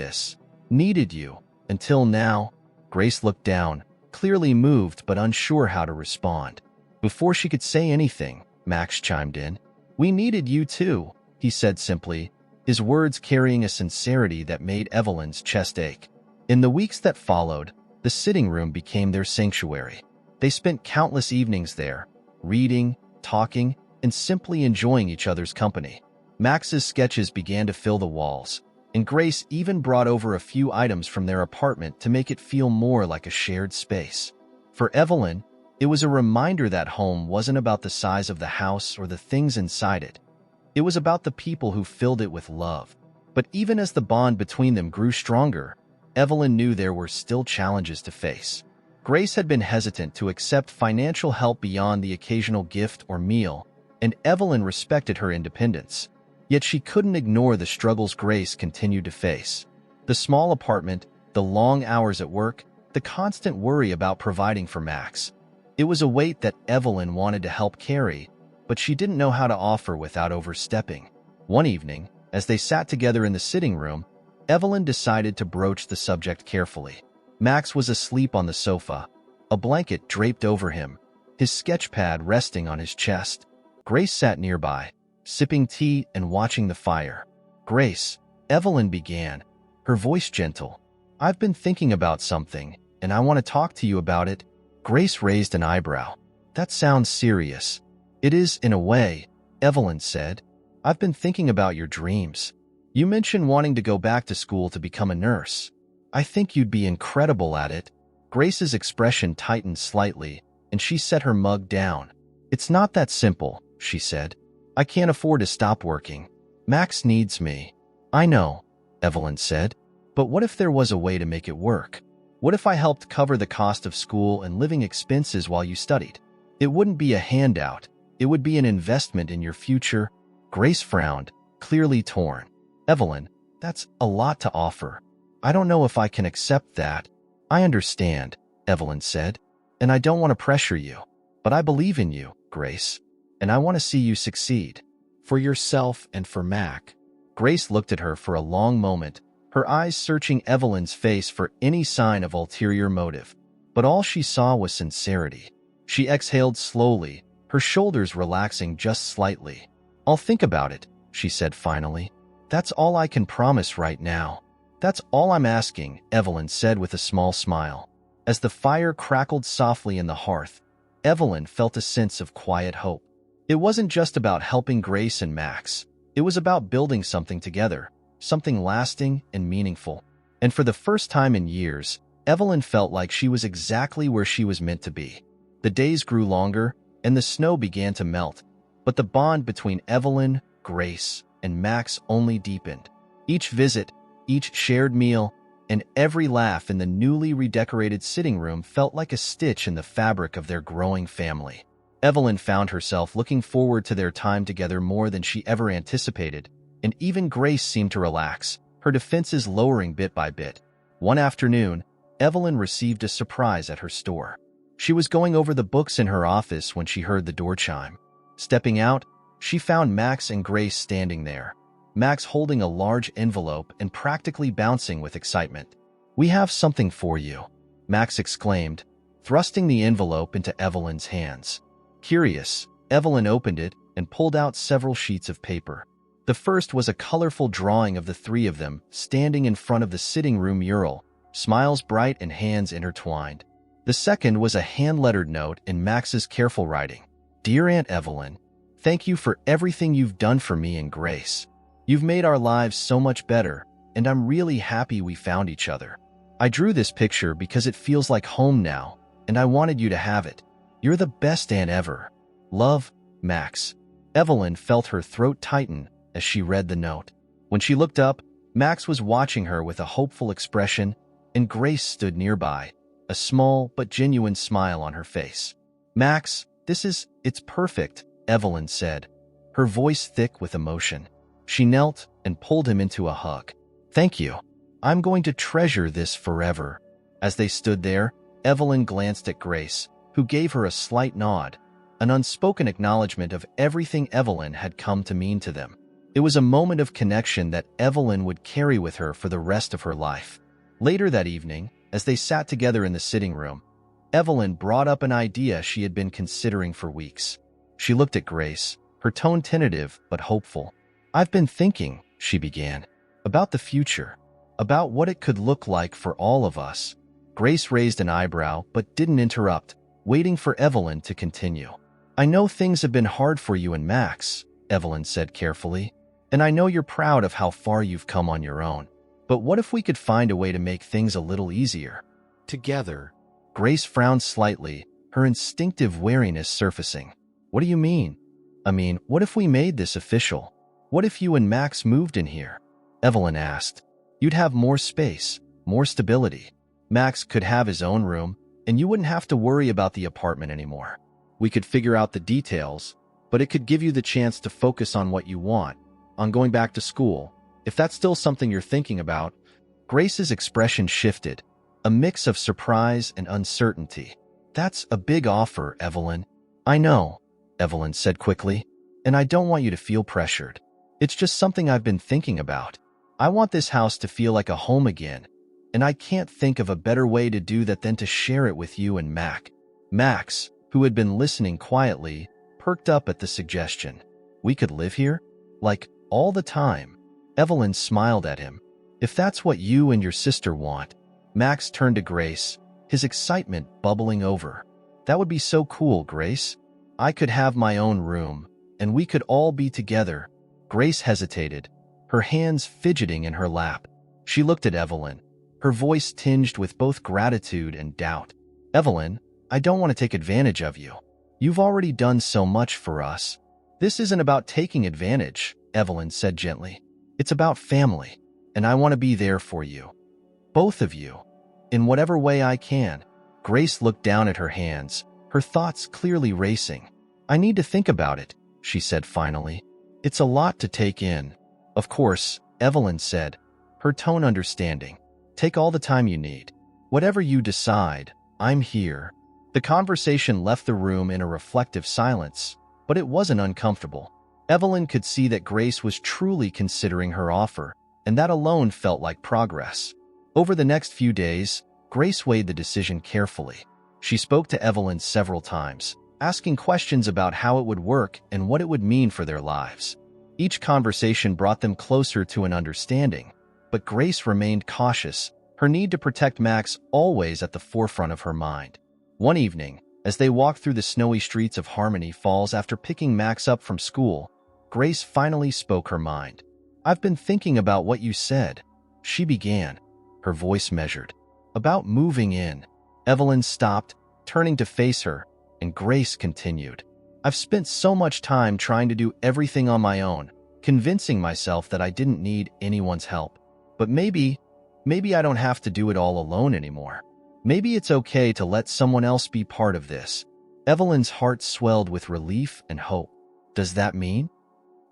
you, until now." Grace looked down, clearly moved but unsure how to respond. Before she could say anything, Max chimed in. "We needed you too," he said simply, his words carrying a sincerity that made Evelyn's chest ache. In the weeks that followed, the sitting room became their sanctuary. They spent countless evenings there, reading, talking, and simply enjoying each other's company. Max's sketches began to fill the walls, and Grace even brought over a few items from their apartment to make it feel more like a shared space. For Evelyn, it was a reminder that home wasn't about the size of the house or the things inside it. It was about the people who filled it with love. But even as the bond between them grew stronger, Evelyn knew there were still challenges to face. Grace had been hesitant to accept financial help beyond the occasional gift or meal, and Evelyn respected her independence. Yet she couldn't ignore the struggles Grace continued to face. The small apartment, the long hours at work, the constant worry about providing for Max. It was a weight that Evelyn wanted to help carry, but she didn't know how to offer without overstepping. One evening, as they sat together in the sitting room, Evelyn decided to broach the subject carefully. Max was asleep on the sofa, a blanket draped over him, his sketch pad resting on his chest. Grace sat nearby, sipping tea and watching the fire. "Grace," Evelyn began, her voice gentle, "I've been thinking about something, and I want to talk to you about it." Grace raised an eyebrow. "That sounds serious." "It is, in a way," Evelyn said. "I've been thinking about your dreams. You mentioned wanting to go back to school to become a nurse. I think you'd be incredible at it." Grace's expression tightened slightly, and she set her mug down. "It's not that simple," she said. "I can't afford to stop working. Max needs me." "I know," Evelyn said. "But what if there was a way to make it work? What if I helped cover the cost of school and living expenses while you studied? It wouldn't be a handout. It would be an investment in your future." Grace frowned, clearly torn. "Evelyn, that's a lot to offer. I don't know if I can accept that." "I understand," Evelyn said, "and I don't want to pressure you. But I believe in you, Grace, and I want to see you succeed. For yourself and for Mac." Grace looked at her for a long moment, her eyes searching Evelyn's face for any sign of ulterior motive. But all she saw was sincerity. She exhaled slowly, her shoulders relaxing just slightly. "I'll think about it," she said finally. "That's all I can promise right now." "That's all I'm asking," Evelyn said with a small smile. As the fire crackled softly in the hearth, Evelyn felt a sense of quiet hope. It wasn't just about helping Grace and Max. It was about building something together, something lasting and meaningful. And for the first time in years, Evelyn felt like she was exactly where she was meant to be. The days grew longer, and the snow began to melt, but the bond between Evelyn, Grace, and Max only deepened. Each visit, each shared meal, and every laugh in the newly redecorated sitting room felt like a stitch in the fabric of their growing family. Evelyn found herself looking forward to their time together more than she ever anticipated, and even Grace seemed to relax, her defenses lowering bit by bit. One afternoon, Evelyn received a surprise at her store. She was going over the books in her office when she heard the door chime. Stepping out, she found Max and Grace standing there, Max holding a large envelope and practically bouncing with excitement. "We have something for you," Max exclaimed, thrusting the envelope into Evelyn's hands. Curious, Evelyn opened it and pulled out several sheets of paper. The first was a colorful drawing of the three of them standing in front of the sitting room mural, smiles bright and hands intertwined. The second was a hand-lettered note in Max's careful writing. "Dear Aunt Evelyn, thank you for everything you've done for me and Grace. You've made our lives so much better, and I'm really happy we found each other. I drew this picture because it feels like home now, and I wanted you to have it. You're the best aunt ever. Love, Max." Evelyn felt her throat tighten as she read the note. When she looked up, Max was watching her with a hopeful expression, and Grace stood nearby, a small but genuine smile on her face. "Max, it's perfect," Evelyn said, her voice thick with emotion. She knelt and pulled him into a hug. "Thank you. I'm going to treasure this forever." As they stood there, Evelyn glanced at Grace, who gave her a slight nod, an unspoken acknowledgement of everything Evelyn had come to mean to them. It was a moment of connection that Evelyn would carry with her for the rest of her life. Later that evening, as they sat together in the sitting room, Evelyn brought up an idea she had been considering for weeks. She looked at Grace, her tone tentative but hopeful. "I've been thinking," she began, "about the future, about what it could look like for all of us." Grace raised an eyebrow but didn't interrupt, waiting for Evelyn to continue. "I know things have been hard for you and Max," Evelyn said carefully, "and I know you're proud of how far you've come on your own. But what if we could find a way to make things a little easier? Together." Grace frowned slightly, her instinctive wariness surfacing. "What do you mean?" What if we made this official? What if you and Max moved in here?" Evelyn asked. "You'd have more space, more stability. Max could have his own room, and you wouldn't have to worry about the apartment anymore. We could figure out the details, but it could give you the chance to focus on what you want, on going back to school, if that's still something you're thinking about." Grace's expression shifted, a mix of surprise and uncertainty. That's a big offer, Evelyn. I know, Evelyn said quickly, and I don't want you to feel pressured. It's just something I've been thinking about. I want this house to feel like a home again, and I can't think of a better way to do that than to share it with you and Mac. Max, who had been listening quietly, perked up at the suggestion. We could live here? Like, all the time? Evelyn smiled at him. If that's what you and your sister want. Max turned to Grace, his excitement bubbling over. That would be so cool, Grace. I could have my own room, and we could all be together. Grace hesitated, her hands fidgeting in her lap. She looked at Evelyn, her voice tinged with both gratitude and doubt. Evelyn, I don't want to take advantage of you. You've already done so much for us. This isn't about taking advantage, Evelyn said gently. It's about family, and I want to be there for you. Both of you. In whatever way I can. Grace looked down at her hands, her thoughts clearly racing. I need to think about it, she said finally. It's a lot to take in. Of course, Evelyn said, her tone understanding. Take all the time you need. Whatever you decide, I'm here. The conversation left the room in a reflective silence, but it wasn't uncomfortable. Evelyn could see that Grace was truly considering her offer, and that alone felt like progress. Over the next few days, Grace weighed the decision carefully. She spoke to Evelyn several times, asking questions about how it would work and what it would mean for their lives. Each conversation brought them closer to an understanding, but Grace remained cautious, her need to protect Max always at the forefront of her mind. One evening, as they walked through the snowy streets of Harmony Falls after picking Max up from school, Grace finally spoke her mind. I've been thinking about what you said, she began, her voice measured. About moving in. Evelyn stopped, turning to face her, and Grace continued. I've spent so much time trying to do everything on my own, convincing myself that I didn't need anyone's help. But maybe I don't have to do it all alone anymore. Maybe it's okay to let someone else be part of this. Evelyn's heart swelled with relief and hope. Does that mean?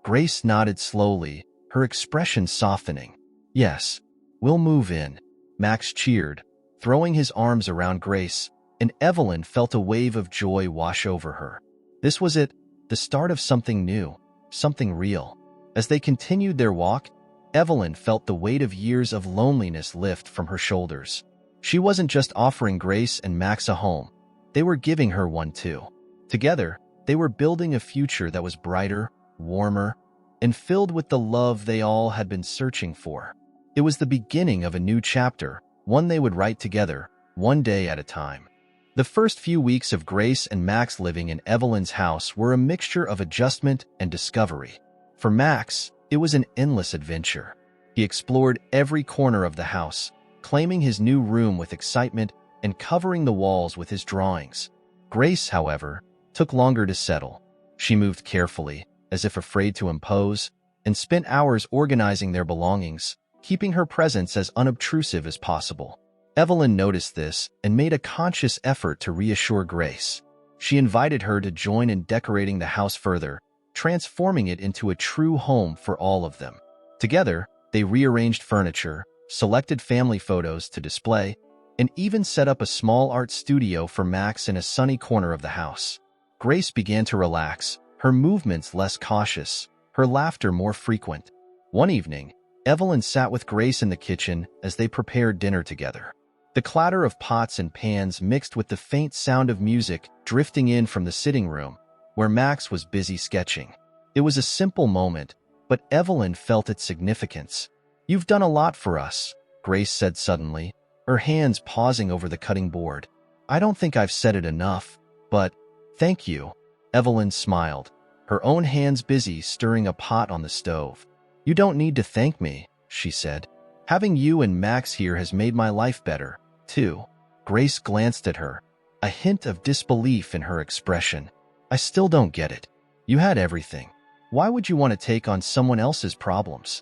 Grace nodded slowly, her expression softening. Yes, we'll move in. Max cheered, throwing his arms around Grace, and Evelyn felt a wave of joy wash over her. This was it, the start of something new, something real. As they continued their walk, Evelyn felt the weight of years of loneliness lift from her shoulders. She wasn't just offering Grace and Max a home, they were giving her one too. Together, they were building a future that was brighter, warmer, and filled with the love they all had been searching for. It was the beginning of a new chapter, one they would write together, one day at a time. The first few weeks of Grace and Max living in Evelyn's house were a mixture of adjustment and discovery. For Max, it was an endless adventure. He explored every corner of the house, claiming his new room with excitement and covering the walls with his drawings. Grace, however, took longer to settle. She moved carefully, as if afraid to impose, and spent hours organizing their belongings, keeping her presence as unobtrusive as possible. Evelyn noticed this and made a conscious effort to reassure Grace. She invited her to join in decorating the house further, transforming it into a true home for all of them. Together, they rearranged furniture, selected family photos to display, and even set up a small art studio for Max in a sunny corner of the house. Grace began to relax, her movements less cautious, her laughter more frequent. One evening, Evelyn sat with Grace in the kitchen as they prepared dinner together. The clatter of pots and pans mixed with the faint sound of music drifting in from the sitting room, where Max was busy sketching. It was a simple moment, but Evelyn felt its significance. "You've done a lot for us," Grace said suddenly, her hands pausing over the cutting board. "I don't think I've said it enough, but thank you." Evelyn smiled, her own hands busy stirring a pot on the stove. "You don't need to thank me," she said. "Having you and Max here has made my life better, too." Grace glanced at her, a hint of disbelief in her expression. "I still don't get it. You had everything. Why would you want to take on someone else's problems?"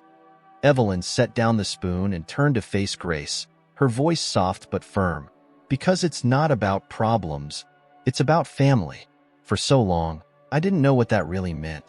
Evelyn set down the spoon and turned to face Grace, her voice soft but firm. "Because it's not about problems. It's about family. For so long, I didn't know what that really meant.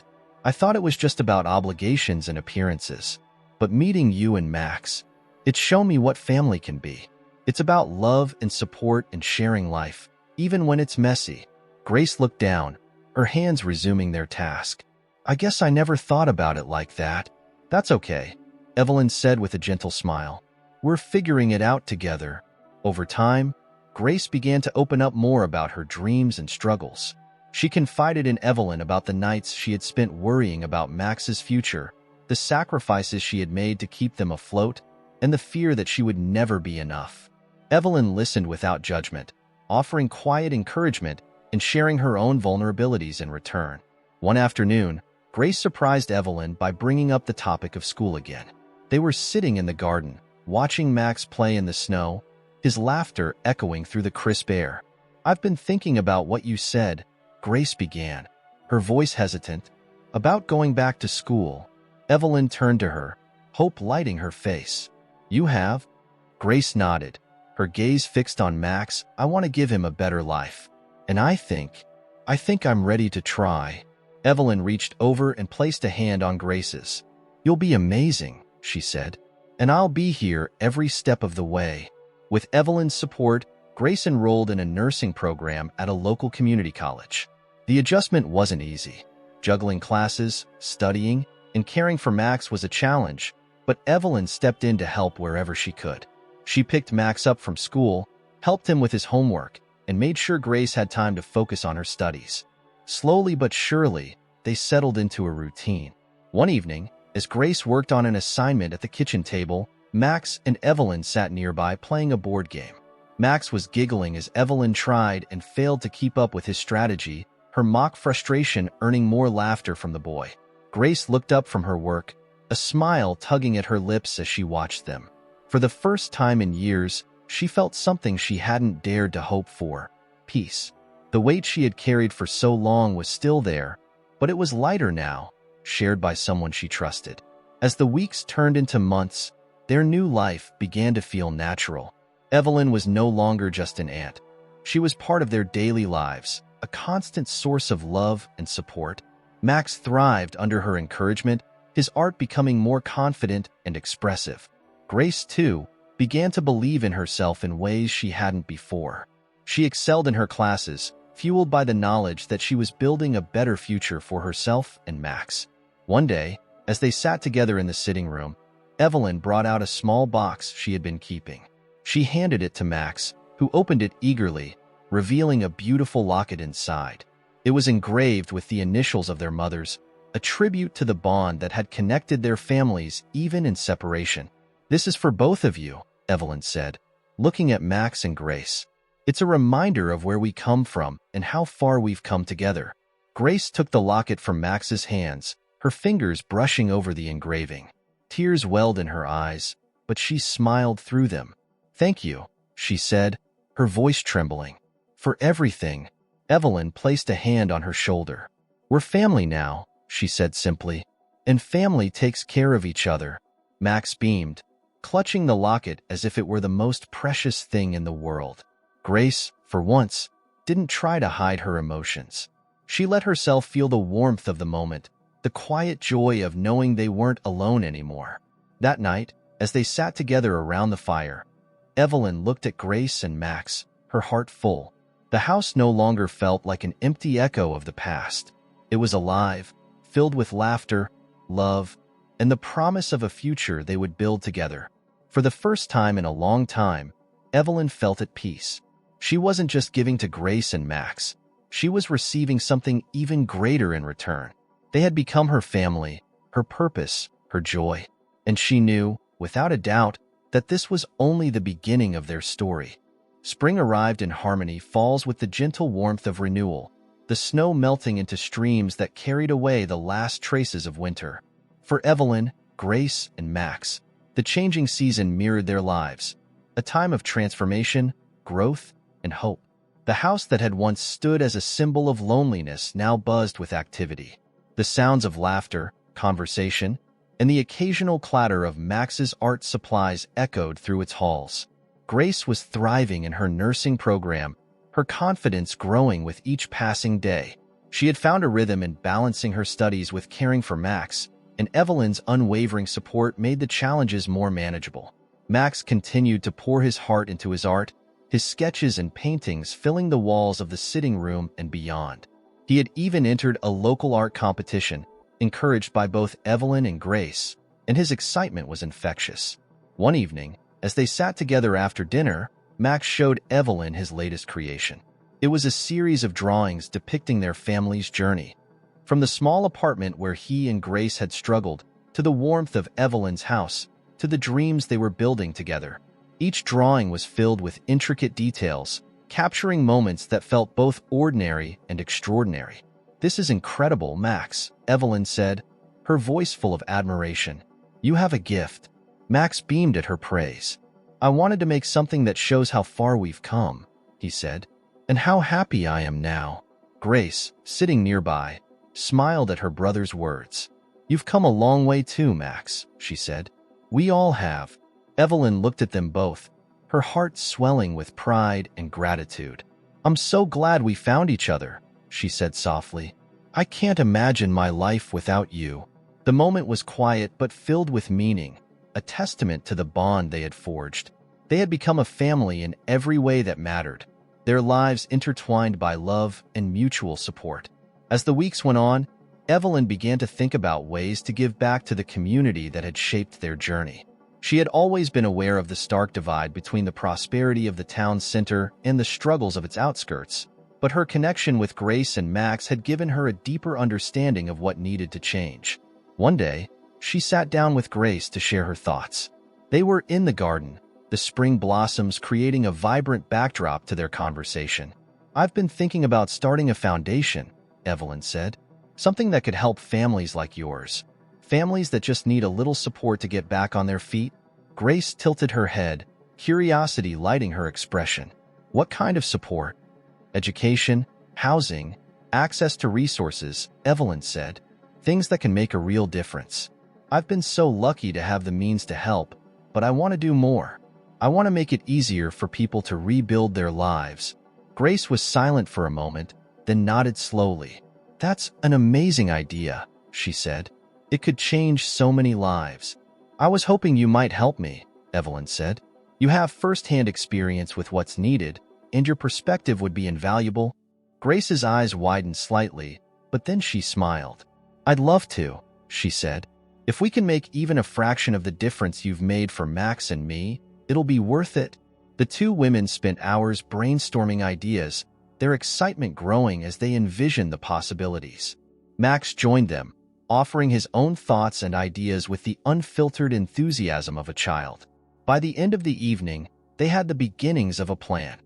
I thought it was just about obligations and appearances. But meeting you and Max, it's shown me what family can be. It's about love and support and sharing life, even when it's messy. Grace looked down, her hands resuming their task. I guess I never thought about it like that. That's okay, Evelyn said with a gentle smile. We're figuring it out together. Over time, Grace began to open up more about her dreams and struggles. She confided in Evelyn about the nights she had spent worrying about Max's future, the sacrifices she had made to keep them afloat, and the fear that she would never be enough. Evelyn listened without judgment, offering quiet encouragement and sharing her own vulnerabilities in return. One afternoon, Grace surprised Evelyn by bringing up the topic of school again. They were sitting in the garden, watching Max play in the snow, his laughter echoing through the crisp air. I've been thinking about what you said, Grace began, her voice hesitant, about going back to school. Evelyn turned to her, hope lighting her face. You have? Grace nodded, her gaze fixed on Max. I want to give him a better life. And I think I'm ready to try. Evelyn reached over and placed a hand on Grace's. You'll be amazing, she said, and I'll be here every step of the way. With Evelyn's support, Grace enrolled in a nursing program at a local community college. The adjustment wasn't easy. Juggling classes, studying, and caring for Max was a challenge, but Evelyn stepped in to help wherever she could. She picked Max up from school, helped him with his homework, and made sure Grace had time to focus on her studies. Slowly but surely, they settled into a routine. One evening, as Grace worked on an assignment at the kitchen table, Max and Evelyn sat nearby playing a board game. Max was giggling as Evelyn tried and failed to keep up with his strategy, her mock frustration earning more laughter from the boy. Grace looked up from her work, a smile tugging at her lips as she watched them. For the first time in years, she felt something she hadn't dared to hope for: peace. The weight she had carried for so long was still there, but it was lighter now, shared by someone she trusted. As the weeks turned into months, their new life began to feel natural. Evelyn was no longer just an aunt. She was part of their daily lives, a constant source of love and support. Max thrived under her encouragement, his art becoming more confident and expressive. Grace, too, began to believe in herself in ways she hadn't before. She excelled in her classes, fueled by the knowledge that she was building a better future for herself and Max. One day, as they sat together in the sitting room, Evelyn brought out a small box she had been keeping. She handed it to Max, who opened it eagerly, revealing a beautiful locket inside. It was engraved with the initials of their mothers, a tribute to the bond that had connected their families even in separation. This is for both of you, Evelyn said, looking at Max and Grace. It's a reminder of where we come from and how far we've come together. Grace took the locket from Max's hands, her fingers brushing over the engraving. Tears welled in her eyes, but she smiled through them. Thank you, she said, her voice trembling. For everything. Evelyn placed a hand on her shoulder. We're family now, she said simply, and family takes care of each other. Max beamed, clutching the locket as if it were the most precious thing in the world. Grace, for once, didn't try to hide her emotions. She let herself feel the warmth of the moment, the quiet joy of knowing they weren't alone anymore. That night, as they sat together around the fire, Evelyn looked at Grace and Max, her heart full. The house no longer felt like an empty echo of the past. It was alive, filled with laughter, love, and the promise of a future they would build together. For the first time in a long time, Evelyn felt at peace. She wasn't just giving to Grace and Max. She was receiving something even greater in return. They had become her family, her purpose, her joy. And she knew, without a doubt, that this was only the beginning of their story. Spring arrived in harmony falls with the gentle warmth of renewal, the snow melting into streams that carried away the last traces of winter. For Evelyn, Grace, and Max, the changing season mirrored their lives, a time of transformation, growth, and hope. The house that had once stood as a symbol of loneliness now buzzed with activity. The sounds of laughter, conversation, and the occasional clatter of Max's art supplies echoed through its halls. Grace was thriving in her nursing program, her confidence growing with each passing day. She had found a rhythm in balancing her studies with caring for Max, and Evelyn's unwavering support made the challenges more manageable. Max continued to pour his heart into his art, his sketches and paintings filling the walls of the sitting room and beyond. He had even entered a local art competition, encouraged by both Evelyn and Grace, and his excitement was infectious. One evening, as they sat together after dinner, Max showed Evelyn his latest creation. It was a series of drawings depicting their family's journey, from the small apartment where he and Grace had struggled, to the warmth of Evelyn's house, to the dreams they were building together. Each drawing was filled with intricate details, capturing moments that felt both ordinary and extraordinary. "This is incredible, Max," Evelyn said, her voice full of admiration. "You have a gift." Max beamed at her praise. "I wanted to make something that shows how far we've come," he said, "and how happy I am now." Grace, sitting nearby, smiled at her brother's words. "You've come a long way too, Max," she said. "We all have." Evelyn looked at them both, her heart swelling with pride and gratitude. "I'm so glad we found each other," she said softly. "I can't imagine my life without you." The moment was quiet but filled with meaning, a testament to the bond they had forged. They had become a family in every way that mattered, their lives intertwined by love and mutual support. As the weeks went on, Evelyn began to think about ways to give back to the community that had shaped their journey. She had always been aware of the stark divide between the prosperity of the town's center and the struggles of its outskirts, but her connection with Grace and Max had given her a deeper understanding of what needed to change. One day, she sat down with Grace to share her thoughts. They were in the garden, the spring blossoms creating a vibrant backdrop to their conversation. "I've been thinking about starting a foundation," Evelyn said. "Something that could help families like yours. Families that just need a little support to get back on their feet." Grace tilted her head, curiosity lighting her expression. "What kind of support?" "Education, housing, access to resources," Evelyn said. "Things that can make a real difference. I've been so lucky to have the means to help, but I want to do more. I want to make it easier for people to rebuild their lives." Grace was silent for a moment, then nodded slowly. "That's an amazing idea," she said. "It could change so many lives." "I was hoping you might help me," Evelyn said. "You have first-hand experience with what's needed, and your perspective would be invaluable." Grace's eyes widened slightly, but then she smiled. "I'd love to," she said. "If we can make even a fraction of the difference you've made for Max and me, it'll be worth it." The two women spent hours brainstorming ideas, their excitement growing as they envisioned the possibilities. Max joined them, offering his own thoughts and ideas with the unfiltered enthusiasm of a child. By the end of the evening, they had the beginnings of a plan,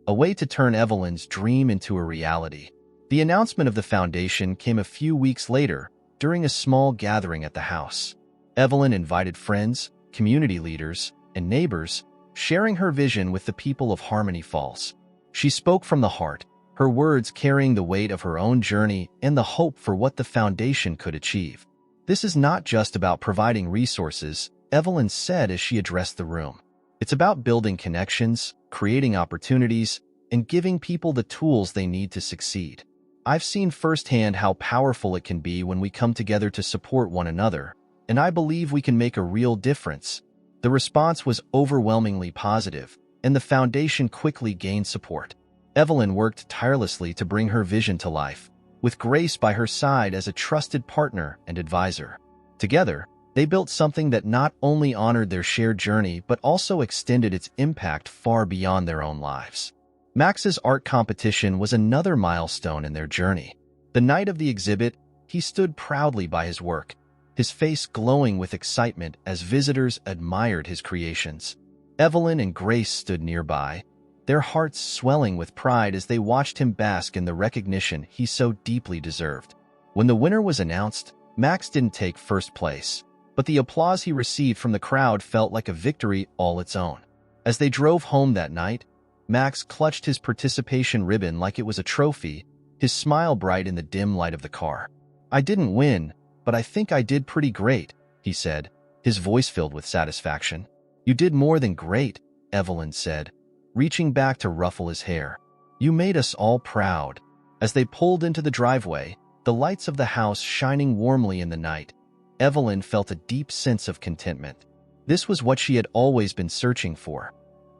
a way to turn Evelyn's dream into a reality. The announcement of the foundation came a few weeks later during a small gathering at the house. Evelyn invited friends, community leaders, and neighbors, sharing her vision with the people of Harmony Falls. She spoke from the heart, her words carrying the weight of her own journey and the hope for what the foundation could achieve. "This is not just about providing resources," Evelyn said as she addressed the room. "It's about building connections, creating opportunities, and giving people the tools they need to succeed. I've seen firsthand how powerful it can be when we come together to support one another, and I believe we can make a real difference." The response was overwhelmingly positive, and the foundation quickly gained support. Evelyn worked tirelessly to bring her vision to life, with Grace by her side as a trusted partner and advisor. Together, they built something that not only honored their shared journey but also extended its impact far beyond their own lives. Max's art competition was another milestone in their journey. The night of the exhibit, he stood proudly by his work, his face glowing with excitement as visitors admired his creations. Evelyn and Grace stood nearby, their hearts swelling with pride as they watched him bask in the recognition he so deeply deserved. When the winner was announced, Max didn't take first place, but the applause he received from the crowd felt like a victory all its own. As they drove home that night, Max clutched his participation ribbon like it was a trophy, his smile bright in the dim light of the car. "I didn't win, but I think I did pretty great," he said, his voice filled with satisfaction. "You did more than great," Evelyn said, reaching back to ruffle his hair. "You made us all proud." As they pulled into the driveway, the lights of the house shining warmly in the night, Evelyn felt a deep sense of contentment. This was what she had always been searching for.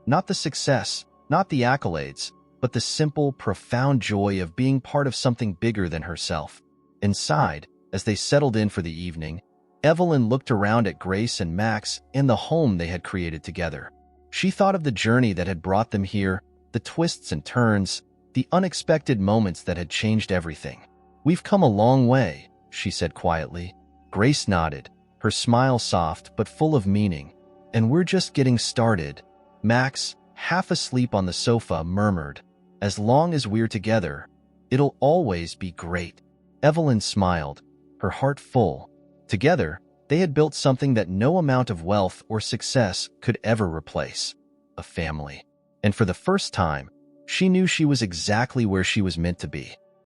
Not the success, Not the accolades, but the simple, profound joy of being part of something bigger than herself. Inside, as they settled in for the evening, Evelyn looked around at Grace and Max and the home they had created together. She thought of the journey that had brought them here, the twists and turns, the unexpected moments that had changed everything. "We've come a long way," she said quietly. Grace nodded, her smile soft but full of meaning. "And we're just getting started." Max, half asleep on the sofa, murmured, "As long as we're together, it'll always be great." Evelyn smiled, her heart full. Together, they had built something that no amount of wealth or success could ever replace: a family. And for the first time, she knew she was exactly where she was meant to be.